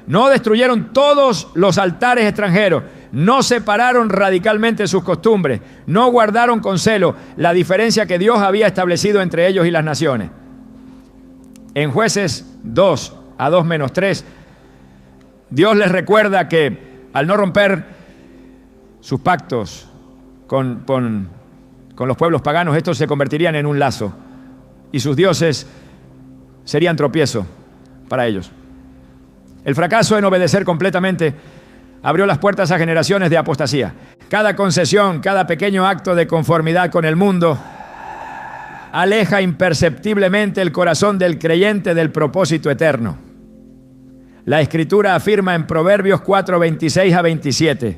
No destruyeron todos los altares extranjeros, no separaron radicalmente sus costumbres, no guardaron con celo la diferencia que Dios había establecido entre ellos y las naciones. En Jueces 2:2-3, Dios les recuerda que al no romper sus pactos con los pueblos paganos, estos se convertirían en un lazo y sus dioses serían tropiezo para ellos. El fracaso en obedecer completamente abrió las puertas a generaciones de apostasía. Cada concesión, cada pequeño acto de conformidad con el mundo aleja imperceptiblemente el corazón del creyente del propósito eterno. La Escritura afirma en Proverbios 4:26-27: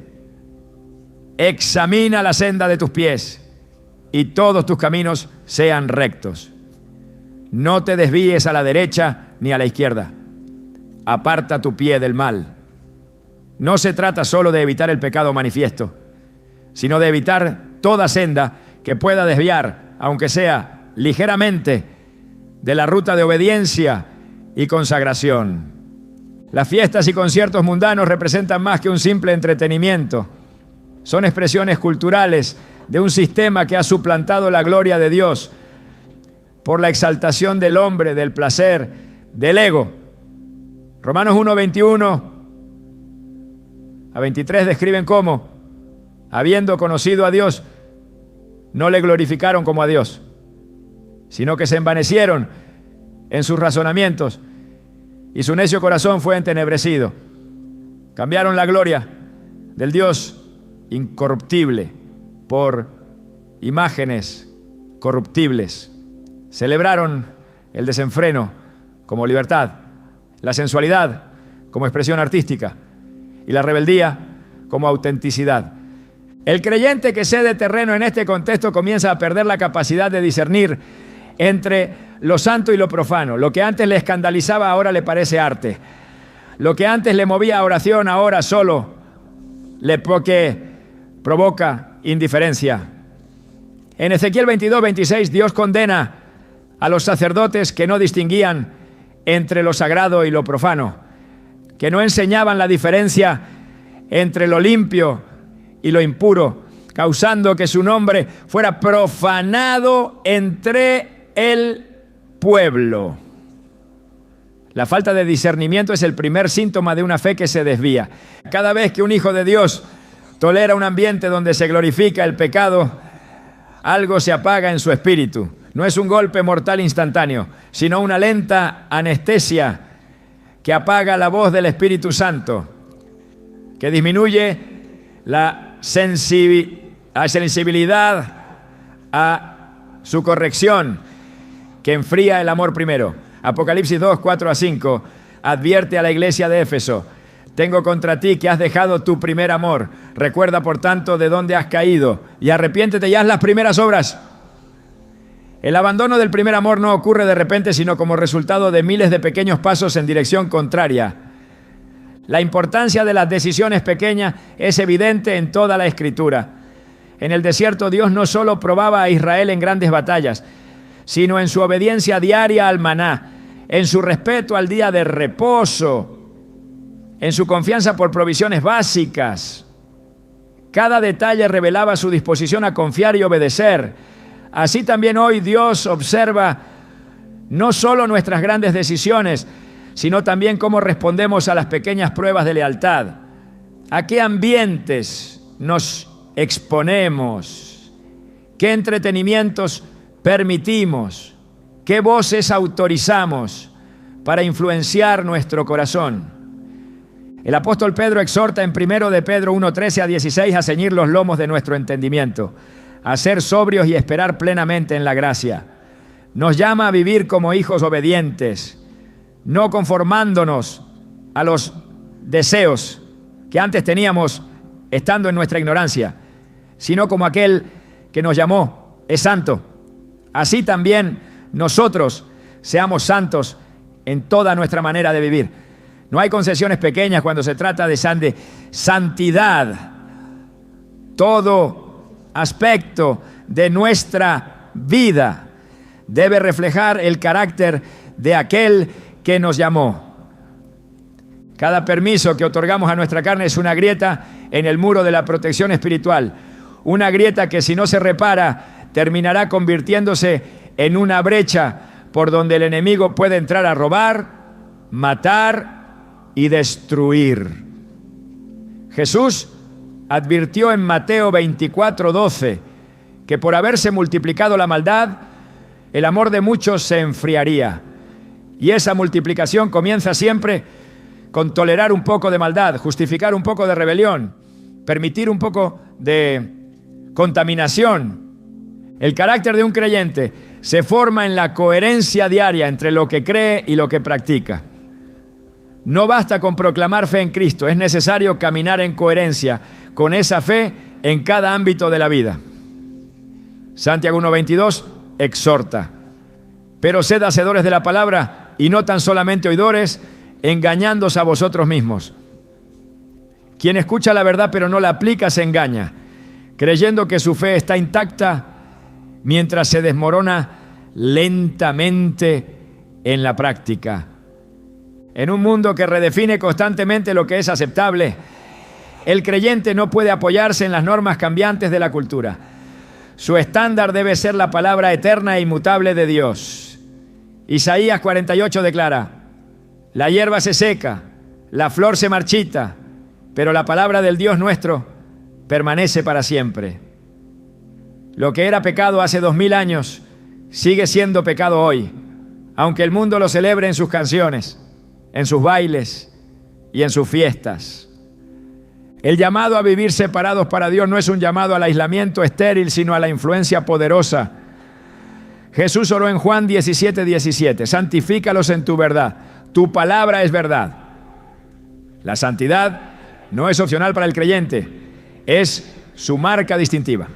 examina la senda de tus pies y todos tus caminos sean rectos. No te desvíes a la derecha ni a la izquierda. Aparta tu pie del mal. No se trata solo de evitar el pecado manifiesto, sino de evitar toda senda que pueda desviar, aunque sea ligeramente, de la ruta de obediencia y consagración. Las fiestas y conciertos mundanos representan más que un simple entretenimiento. Son expresiones culturales de un sistema que ha suplantado la gloria de Dios por la exaltación del hombre, del placer, del ego. Romanos 1:21-23 describen cómo, habiendo conocido a Dios, no le glorificaron como a Dios, sino que se envanecieron en sus razonamientos y su necio corazón fue entenebrecido. Cambiaron la gloria del Dios incorruptible por imágenes corruptibles. Celebraron el desenfreno como libertad, la sensualidad como expresión artística y la rebeldía como autenticidad. El creyente que cede terreno en este contexto comienza a perder la capacidad de discernir entre lo santo y lo profano. Lo que antes le escandalizaba ahora le parece arte. Lo que antes le movía a oración ahora solo le provoca indiferencia. En Ezequiel 22:26 Dios condena a los sacerdotes que no distinguían entre lo sagrado y lo profano, que no enseñaban la diferencia entre lo limpio y lo impuro, causando que su nombre fuera profanado entre el pueblo. La falta de discernimiento es el primer síntoma de una fe que se desvía. Cada vez que un hijo de Dios tolera un ambiente donde se glorifica el pecado, algo se apaga en su espíritu. No es un golpe mortal instantáneo, sino una lenta anestesia que apaga la voz del Espíritu Santo, que disminuye la sensibilidad a su corrección, que enfría el amor primero. Apocalipsis 2, 4-5 advierte a la iglesia de Éfeso: tengo contra ti que has dejado tu primer amor. Recuerda, por tanto, de dónde has caído y arrepiéntete y haz las primeras obras. El abandono del primer amor no ocurre de repente, sino como resultado de miles de pequeños pasos en dirección contraria. La importancia de las decisiones pequeñas es evidente en toda la Escritura. En el desierto Dios no solo probaba a Israel en grandes batallas, sino en su obediencia diaria al maná, en su respeto al día de reposo, en su confianza por provisiones básicas. Cada detalle revelaba su disposición a confiar y obedecer. Así también hoy Dios observa no solo nuestras grandes decisiones, sino también cómo respondemos a las pequeñas pruebas de lealtad. ¿A qué ambientes nos exponemos? ¿Qué entretenimientos permitimos? ¿Qué voces autorizamos para influenciar nuestro corazón? El apóstol Pedro exhorta en 1 de Pedro 1:13-16 a ceñir los lomos de nuestro entendimiento, a ser sobrios y esperar plenamente en la gracia. Nos llama a vivir como hijos obedientes, no conformándonos a los deseos que antes teníamos estando en nuestra ignorancia, sino como aquel que nos llamó es santo. Así también nosotros seamos santos en toda nuestra manera de vivir. No hay concesiones pequeñas cuando se trata de santidad. Todo aspecto de nuestra vida debe reflejar el carácter de aquel que nos llamó. Cada permiso que otorgamos a nuestra carne es una grieta en el muro de la protección espiritual. Una grieta que, si no se repara, terminará convirtiéndose en una brecha por donde el enemigo puede entrar a robar, matar y destruir. Jesús advirtió en Mateo 24:12 que por haberse multiplicado la maldad, el amor de muchos se enfriaría. Y esa multiplicación comienza siempre con tolerar un poco de maldad, justificar un poco de rebelión, permitir un poco de contaminación. El carácter de un creyente se forma en la coherencia diaria entre lo que cree y lo que practica. No basta con proclamar fe en Cristo, es necesario caminar en coherencia con esa fe en cada ámbito de la vida. Santiago 1:22 exhorta: pero sed hacedores de la palabra y no tan solamente oidores, engañándose a vosotros mismos. Quien escucha la verdad pero no la aplica se engaña, creyendo que su fe está intacta mientras se desmorona lentamente en la práctica. En un mundo que redefine constantemente lo que es aceptable, el creyente no puede apoyarse en las normas cambiantes de la cultura. Su estándar debe ser la palabra eterna e inmutable de Dios. Isaías 48 declara: la hierba se seca, la flor se marchita, pero la palabra del Dios nuestro permanece para siempre. Lo que era pecado hace 2000 años sigue siendo pecado hoy, aunque el mundo lo celebre en sus canciones, en sus bailes y en sus fiestas. El llamado a vivir separados para Dios no es un llamado al aislamiento estéril, sino a la influencia poderosa. Jesús oró en Juan 17:17: santifícalos en tu verdad, tu palabra es verdad. La santidad no es opcional para el creyente, es su marca distintiva.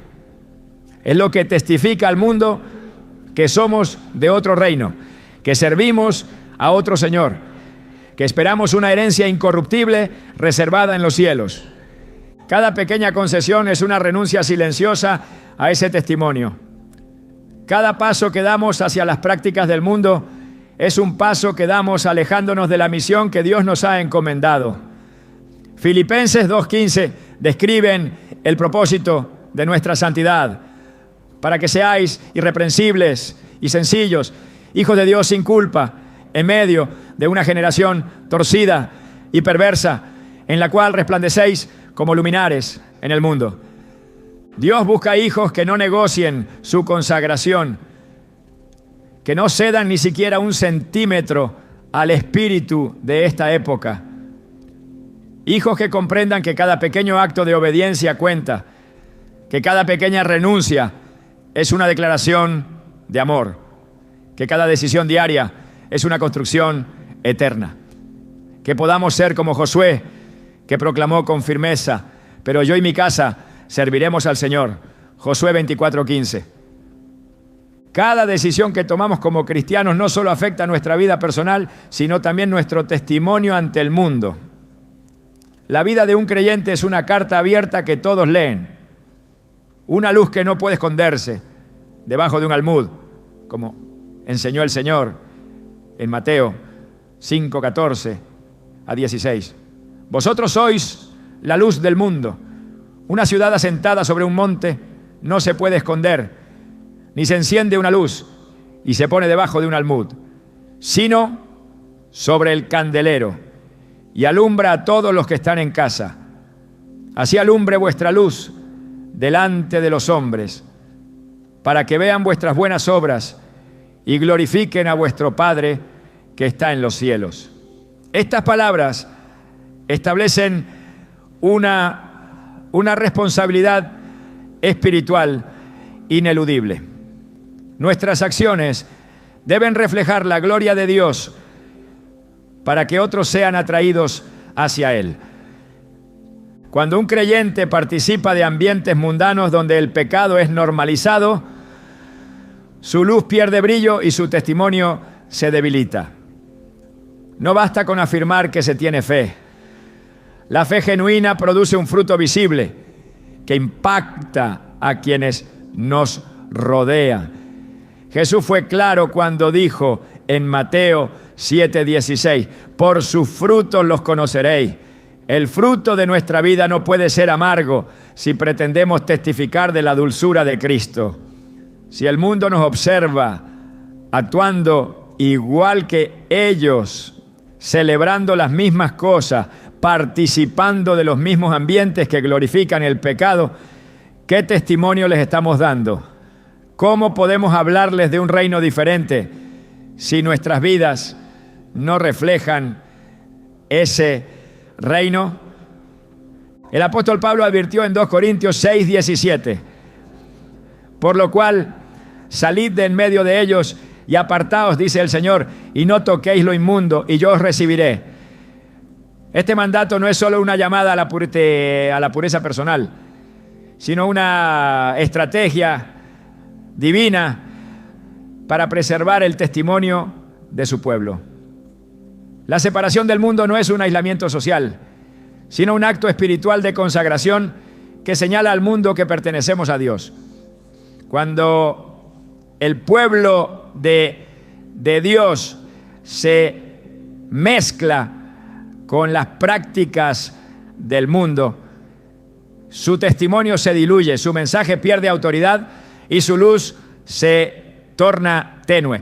Es lo que testifica al mundo que somos de otro reino, que servimos a otro Señor, que esperamos una herencia incorruptible reservada en los cielos. Cada pequeña concesión es una renuncia silenciosa a ese testimonio. Cada paso que damos hacia las prácticas del mundo es un paso que damos alejándonos de la misión que Dios nos ha encomendado. Filipenses 2:15 describen el propósito de nuestra santidad, para que seáis irreprensibles y sencillos, hijos de Dios sin culpa, en medio de una generación torcida y perversa, en la cual resplandecéis como luminares en el mundo. Dios busca hijos que no negocien su consagración, que no cedan ni siquiera un centímetro al espíritu de esta época. Hijos que comprendan que cada pequeño acto de obediencia cuenta, que cada pequeña renuncia es una declaración de amor, que cada decisión diaria es una construcción eterna. Que podamos ser como Josué, que proclamó con firmeza: pero yo y mi casa serviremos al Señor. Josué 24:15. Cada decisión que tomamos como cristianos no solo afecta nuestra vida personal, sino también nuestro testimonio ante el mundo. La vida de un creyente es una carta abierta que todos leen. Una luz que no puede esconderse debajo de un almud, como enseñó el Señor en Mateo 5:14 a 16. Vosotros sois la luz del mundo. Una ciudad asentada sobre un monte no se puede esconder, ni se enciende una luz y se pone debajo de un almud, sino sobre el candelero, y alumbra a todos los que están en casa. Así alumbre vuestra luz delante de los hombres, para que vean vuestras buenas obras y glorifiquen a vuestro Padre que está en los cielos. Estas palabras establecen una responsabilidad espiritual ineludible. Nuestras acciones deben reflejar la gloria de Dios para que otros sean atraídos hacia Él. Cuando un creyente participa de ambientes mundanos donde el pecado es normalizado, su luz pierde brillo y su testimonio se debilita. No basta con afirmar que se tiene fe. La fe genuina produce un fruto visible que impacta a quienes nos rodean. Jesús fue claro cuando dijo en Mateo 7:16: por sus frutos los conoceréis. El fruto de nuestra vida no puede ser amargo si pretendemos testificar de la dulzura de Cristo. Si el mundo nos observa actuando igual que ellos, celebrando las mismas cosas, participando de los mismos ambientes que glorifican el pecado, ¿qué testimonio les estamos dando? ¿Cómo podemos hablarles de un reino diferente si nuestras vidas no reflejan ese reino? El apóstol Pablo advirtió en 2 Corintios 6:17: por lo cual, salid de en medio de ellos y apartaos, dice el Señor, y no toquéis lo inmundo, y yo os recibiré. Este mandato no es solo una llamada a la pureza personal, sino una estrategia divina para preservar el testimonio de su pueblo. La separación del mundo no es un aislamiento social, sino un acto espiritual de consagración que señala al mundo que pertenecemos a Dios. Cuando el pueblo de Dios se mezcla con las prácticas del mundo, su testimonio se diluye, su mensaje pierde autoridad y su luz se torna tenue.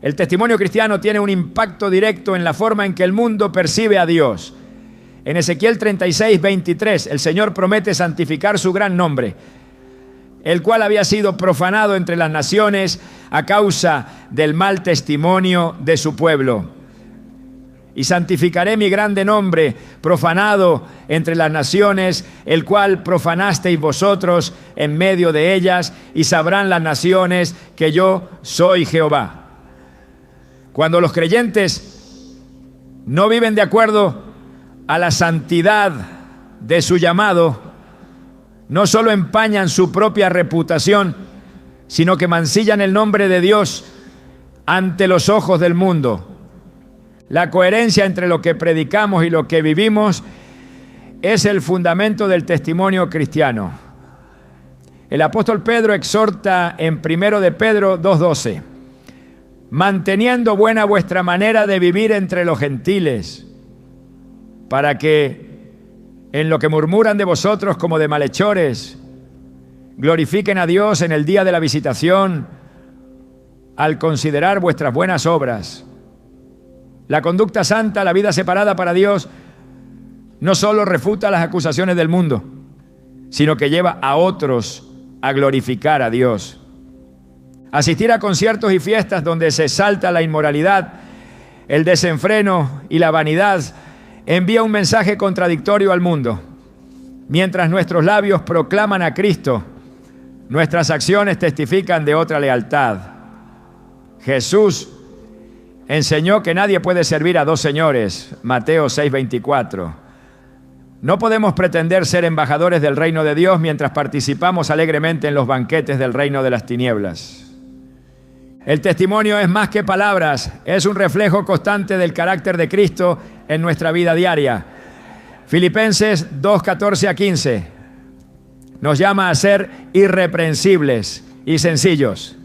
El testimonio cristiano tiene un impacto directo en la forma en que el mundo percibe a Dios. En Ezequiel 36:23, el Señor promete santificar su gran nombre, el cual había sido profanado entre las naciones a causa del mal testimonio de su pueblo. Y santificaré mi grande nombre, profanado entre las naciones, el cual profanasteis vosotros en medio de ellas, y sabrán las naciones que yo soy Jehová. Cuando los creyentes no viven de acuerdo a la santidad de su llamado, no solo empañan su propia reputación, sino que mancillan el nombre de Dios ante los ojos del mundo. La coherencia entre lo que predicamos y lo que vivimos es el fundamento del testimonio cristiano. El apóstol Pedro exhorta en 1 de Pedro 2:12, manteniendo buena vuestra manera de vivir entre los gentiles, para que en lo que murmuran de vosotros como de malhechores, glorifiquen a Dios en el día de la visitación, al considerar vuestras buenas obras. La conducta santa, la vida separada para Dios, no solo refuta las acusaciones del mundo, sino que lleva a otros a glorificar a Dios. Asistir a conciertos y fiestas donde se exalta la inmoralidad, el desenfreno y la vanidad envía un mensaje contradictorio al mundo. Mientras nuestros labios proclaman a Cristo, nuestras acciones testifican de otra lealtad. Jesús enseñó que nadie puede servir a dos señores, Mateo 6:24. No podemos pretender ser embajadores del reino de Dios mientras participamos alegremente en los banquetes del reino de las tinieblas. El testimonio es más que palabras, es un reflejo constante del carácter de Cristo en nuestra vida diaria. Filipenses 2:14-15 nos llama a ser irreprensibles y sencillos,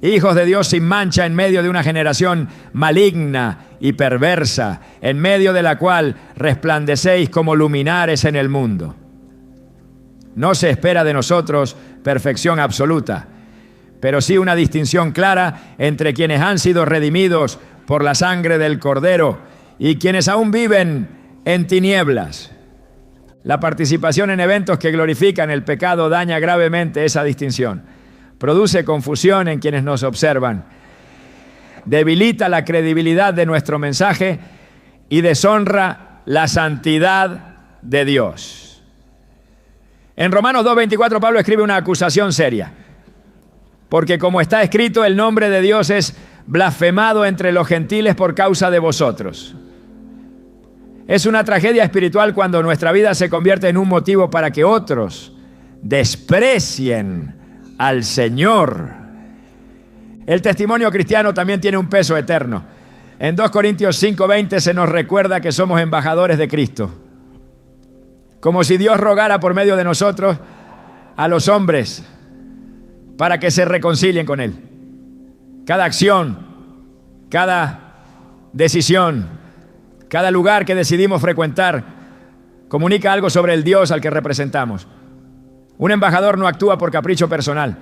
hijos de Dios sin mancha en medio de una generación maligna y perversa, en medio de la cual resplandecéis como luminares en el mundo. No se espera de nosotros perfección absoluta, pero sí una distinción clara entre quienes han sido redimidos por la sangre del Cordero y quienes aún viven en tinieblas. La participación en eventos que glorifican el pecado daña gravemente esa distinción. Produce confusión en quienes nos observan, debilita la credibilidad de nuestro mensaje y deshonra la santidad de Dios. En Romanos 2:24 Pablo escribe una acusación seria, porque como está escrito, el nombre de Dios es blasfemado entre los gentiles por causa de vosotros. Es una tragedia espiritual cuando nuestra vida se convierte en un motivo para que otros desprecien al Señor. El testimonio cristiano también tiene un peso eterno. En 2 Corintios 5:20 se nos recuerda que somos embajadores de Cristo. Como si Dios rogara por medio de nosotros a los hombres para que se reconcilien con Él. Cada acción, cada decisión, cada lugar que decidimos frecuentar comunica algo sobre el Dios al que representamos. Un embajador no actúa por capricho personal,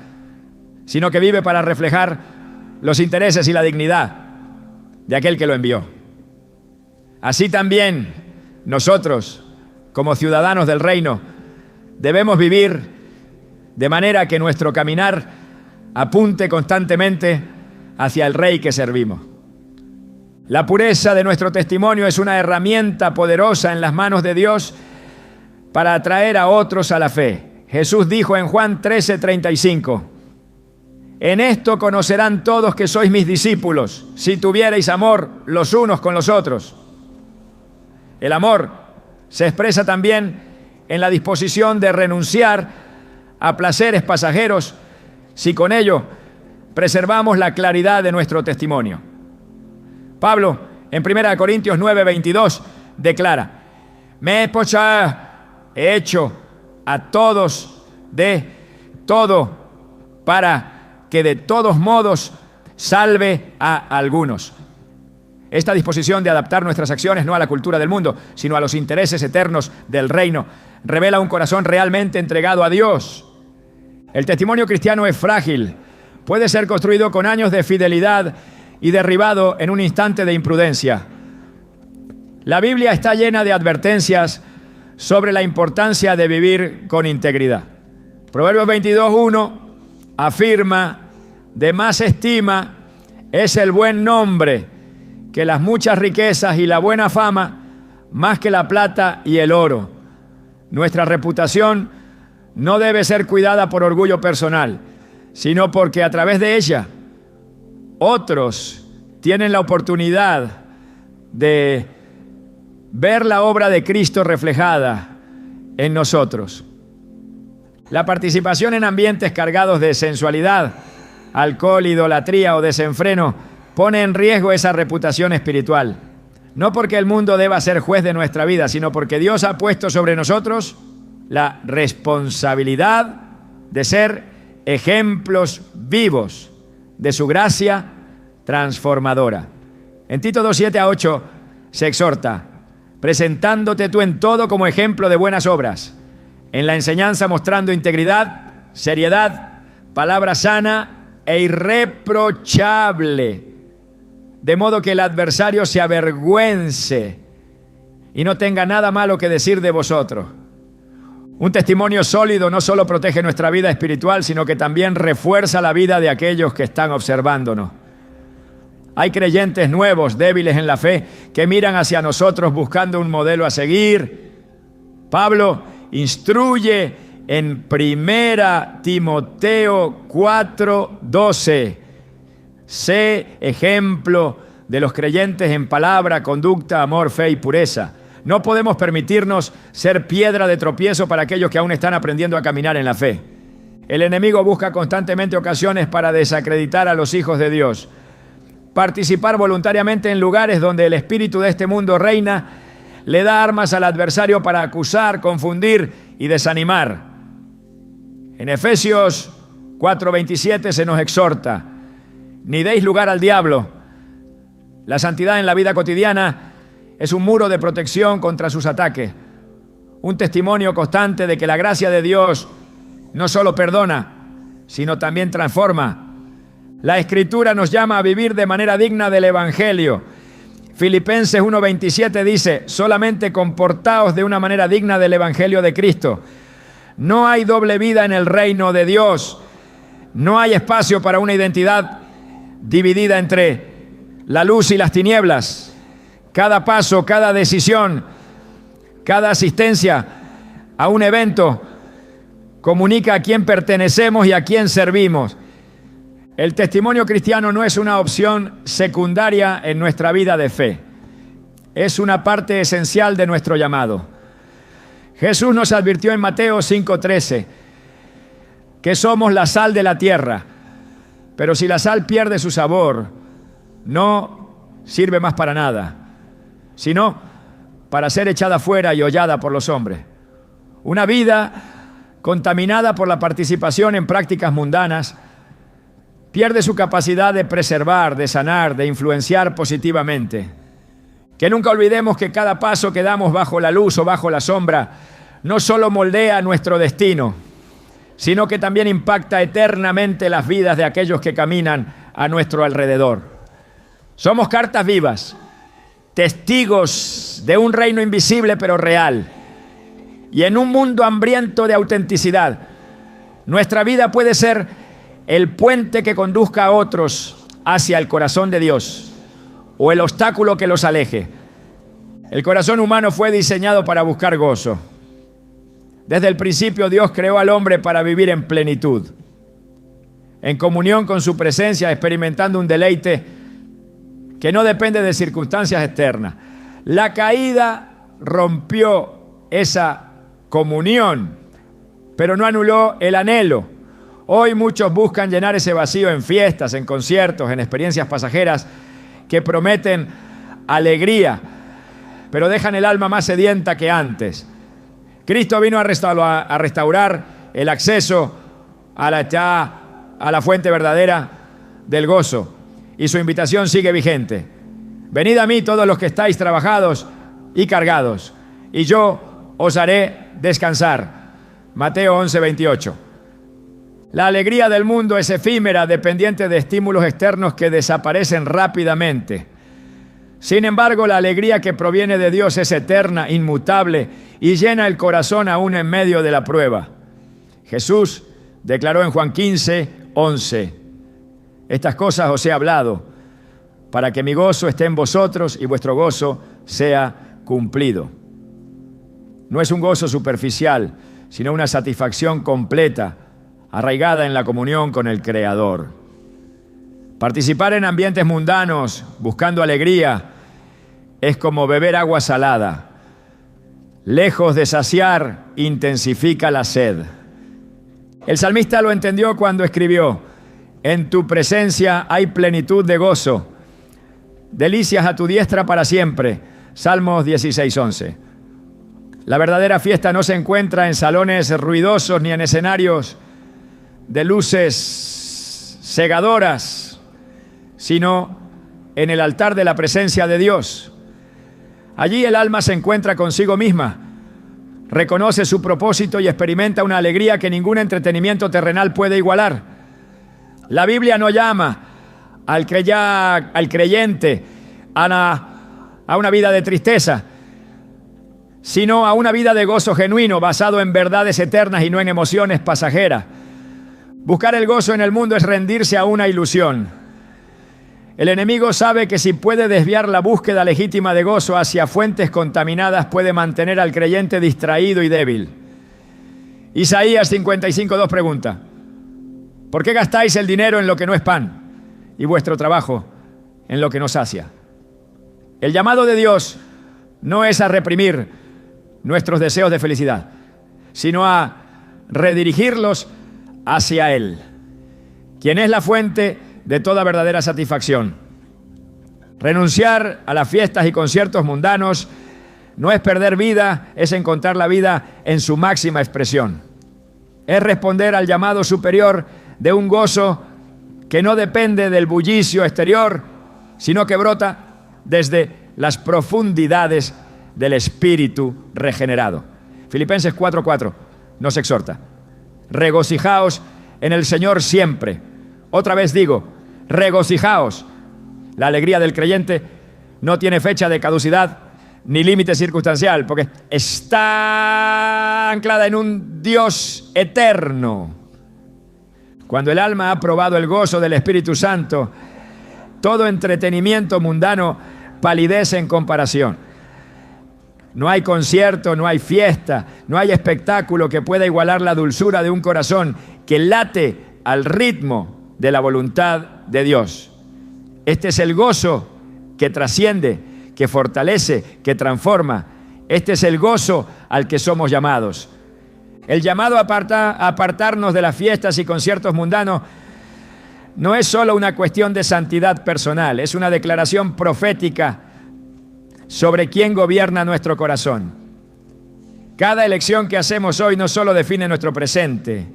sino que vive para reflejar los intereses y la dignidad de aquel que lo envió. Así también nosotros, como ciudadanos del reino, debemos vivir de manera que nuestro caminar apunte constantemente hacia el Rey que servimos. La pureza de nuestro testimonio es una herramienta poderosa en las manos de Dios para atraer a otros a la fe. Jesús dijo en Juan 13:35, en esto conocerán todos que sois mis discípulos, si tuvierais amor los unos con los otros. El amor se expresa también en la disposición de renunciar a placeres pasajeros si con ello preservamos la claridad de nuestro testimonio. Pablo, en 1 Corintios 9:22, declara, me he hecho a todos de todo para que de todos modos salve a algunos. Esta disposición de adaptar nuestras acciones no a la cultura del mundo, sino a los intereses eternos del reino, revela un corazón realmente entregado a Dios. El testimonio cristiano es frágil, puede ser construido con años de fidelidad y derribado en un instante de imprudencia. La Biblia está llena de advertencias sobre la importancia de vivir con integridad. Proverbios 22:1 afirma, de más estima es el buen nombre que las muchas riquezas y la buena fama, más que la plata y el oro. Nuestra reputación no debe ser cuidada por orgullo personal, sino porque a través de ella otros tienen la oportunidad de ver la obra de Cristo reflejada en nosotros. La participación en ambientes cargados de sensualidad, alcohol, idolatría o desenfreno pone en riesgo esa reputación espiritual. No porque el mundo deba ser juez de nuestra vida, sino porque Dios ha puesto sobre nosotros la responsabilidad de ser ejemplos vivos de su gracia transformadora. En Tito 2:7-8 se exhorta: presentándote tú en todo como ejemplo de buenas obras, en la enseñanza mostrando integridad, seriedad, palabra sana e irreprochable, de modo que el adversario se avergüence y no tenga nada malo que decir de vosotros. Un testimonio sólido no solo protege nuestra vida espiritual, sino que también refuerza la vida de aquellos que están observándonos. Hay creyentes nuevos, débiles en la fe, que miran hacia nosotros buscando un modelo a seguir. Pablo instruye en 1 Timoteo 4:12. Sé ejemplo de los creyentes en palabra, conducta, amor, fe y pureza. No podemos permitirnos ser piedra de tropiezo para aquellos que aún están aprendiendo a caminar en la fe. El enemigo busca constantemente ocasiones para desacreditar a los hijos de Dios. Participar voluntariamente en lugares donde el espíritu de este mundo reina le da armas al adversario para acusar, confundir y desanimar. En Efesios 4:27 se nos exhorta: ni deis lugar al diablo. La santidad en la vida cotidiana es un muro de protección contra sus ataques, un testimonio constante de que la gracia de Dios no solo perdona, sino también transforma. La Escritura nos llama a vivir de manera digna del Evangelio. Filipenses 1:27 dice: solamente comportaos de una manera digna del Evangelio de Cristo. No hay doble vida en el reino de Dios. No hay espacio para una identidad dividida entre la luz y las tinieblas. Cada paso, cada decisión, cada asistencia a un evento comunica a quién pertenecemos y a quién servimos. El testimonio cristiano no es una opción secundaria en nuestra vida de fe. Es una parte esencial de nuestro llamado. Jesús nos advirtió en Mateo 5:13 que somos la sal de la tierra, pero si la sal pierde su sabor, no sirve más para nada, sino para ser echada fuera y hollada por los hombres. Una vida contaminada por la participación en prácticas mundanas pierde su capacidad de preservar, de sanar, de influenciar positivamente. Que nunca olvidemos que cada paso que damos bajo la luz o bajo la sombra no solo moldea nuestro destino, sino que también impacta eternamente las vidas de aquellos que caminan a nuestro alrededor. Somos cartas vivas, testigos de un reino invisible pero real. Y en un mundo hambriento de autenticidad, nuestra vida puede ser el puente que conduzca a otros hacia el corazón de Dios o el obstáculo que los aleje. El corazón humano fue diseñado para buscar gozo. Desde el principio Dios creó al hombre para vivir en plenitud, en comunión con su presencia, experimentando un deleite que no depende de circunstancias externas. La caída rompió esa comunión, pero no anuló el anhelo. Hoy muchos buscan llenar ese vacío en fiestas, en conciertos, en experiencias pasajeras que prometen alegría, pero dejan el alma más sedienta que antes. Cristo vino a restaurar el acceso a la fuente verdadera del gozo, y su invitación sigue vigente. Venid a mí todos los que estáis trabajados y cargados, y yo os haré descansar. Mateo 11:28. La alegría del mundo es efímera, dependiente de estímulos externos que desaparecen rápidamente. Sin embargo, la alegría que proviene de Dios es eterna, inmutable y llena el corazón aún en medio de la prueba. Jesús declaró en Juan 15:11: estas cosas os he hablado para que mi gozo esté en vosotros y vuestro gozo sea cumplido. No es un gozo superficial, sino una satisfacción completa, arraigada en la comunión con el Creador. Participar en ambientes mundanos, buscando alegría, es como beber agua salada. Lejos de saciar, intensifica la sed. El salmista lo entendió cuando escribió: en tu presencia hay plenitud de gozo, delicias a tu diestra para siempre. Salmos 16:11. La verdadera fiesta no se encuentra en salones ruidosos ni en escenarios de luces cegadoras, sino en el altar de la presencia de Dios. Allí el alma se encuentra consigo misma, reconoce su propósito y experimenta una alegría que ningún entretenimiento terrenal puede igualar. La Biblia no llama al creyente a una vida de tristeza, sino a una vida de gozo genuino, basado en verdades eternas y no en emociones pasajeras. Buscar el gozo en el mundo es rendirse a una ilusión. El enemigo sabe que si puede desviar la búsqueda legítima de gozo hacia fuentes contaminadas, puede mantener al creyente distraído y débil. Isaías 55:2 pregunta: ¿por qué gastáis el dinero en lo que no es pan y vuestro trabajo en lo que no sacia? El llamado de Dios no es a reprimir nuestros deseos de felicidad, sino a redirigirlos hacia Él, quien es la fuente de toda verdadera satisfacción. Renunciar a las fiestas y conciertos mundanos no es perder vida, es encontrar la vida en su máxima expresión. Es responder al llamado superior de un gozo que no depende del bullicio exterior, sino que brota desde las profundidades del espíritu regenerado. Filipenses 4:4 nos exhorta: regocijaos en el Señor siempre. Otra vez digo, regocijaos. La alegría del creyente no tiene fecha de caducidad ni límite circunstancial, porque está anclada en un Dios eterno. Cuando el alma ha probado el gozo del Espíritu Santo, todo entretenimiento mundano palidece en comparación. No hay concierto, no hay fiesta, no hay espectáculo que pueda igualar la dulzura de un corazón que late al ritmo de la voluntad de Dios. Este es el gozo que trasciende, que fortalece, que transforma. Este es el gozo al que somos llamados. El llamado a apartarnos de las fiestas y conciertos mundanos no es solo una cuestión de santidad personal, es una declaración profética sobre quién gobierna nuestro corazón. Cada elección que hacemos hoy no solo define nuestro presente,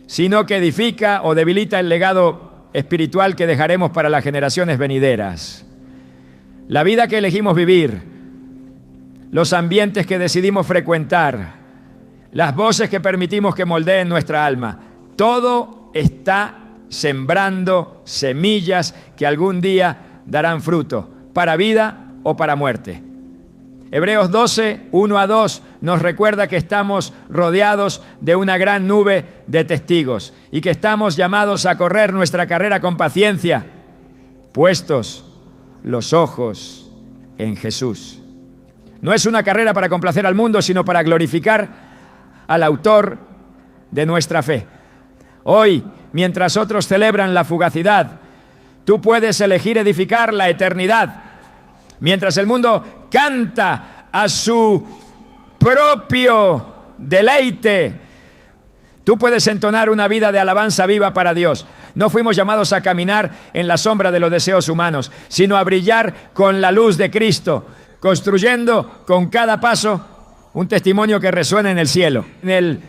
sino que edifica o debilita el legado espiritual que dejaremos para las generaciones venideras. La vida que elegimos vivir, los ambientes que decidimos frecuentar, las voces que permitimos que moldeen nuestra alma, todo está sembrando semillas que algún día darán fruto, para vida o para muerte. Hebreos 12, 1-2 nos recuerda que estamos rodeados de una gran nube de testigos y que estamos llamados a correr nuestra carrera con paciencia, puestos los ojos en Jesús. No es una carrera para complacer al mundo, sino para glorificar al autor de nuestra fe. Hoy, mientras otros celebran la fugacidad, tú puedes elegir edificar la eternidad. Mientras el mundo canta a su propio deleite, tú puedes entonar una vida de alabanza viva para Dios. No fuimos llamados a caminar en la sombra de los deseos humanos, sino a brillar con la luz de Cristo, construyendo con cada paso un testimonio que resuene en el cielo. En el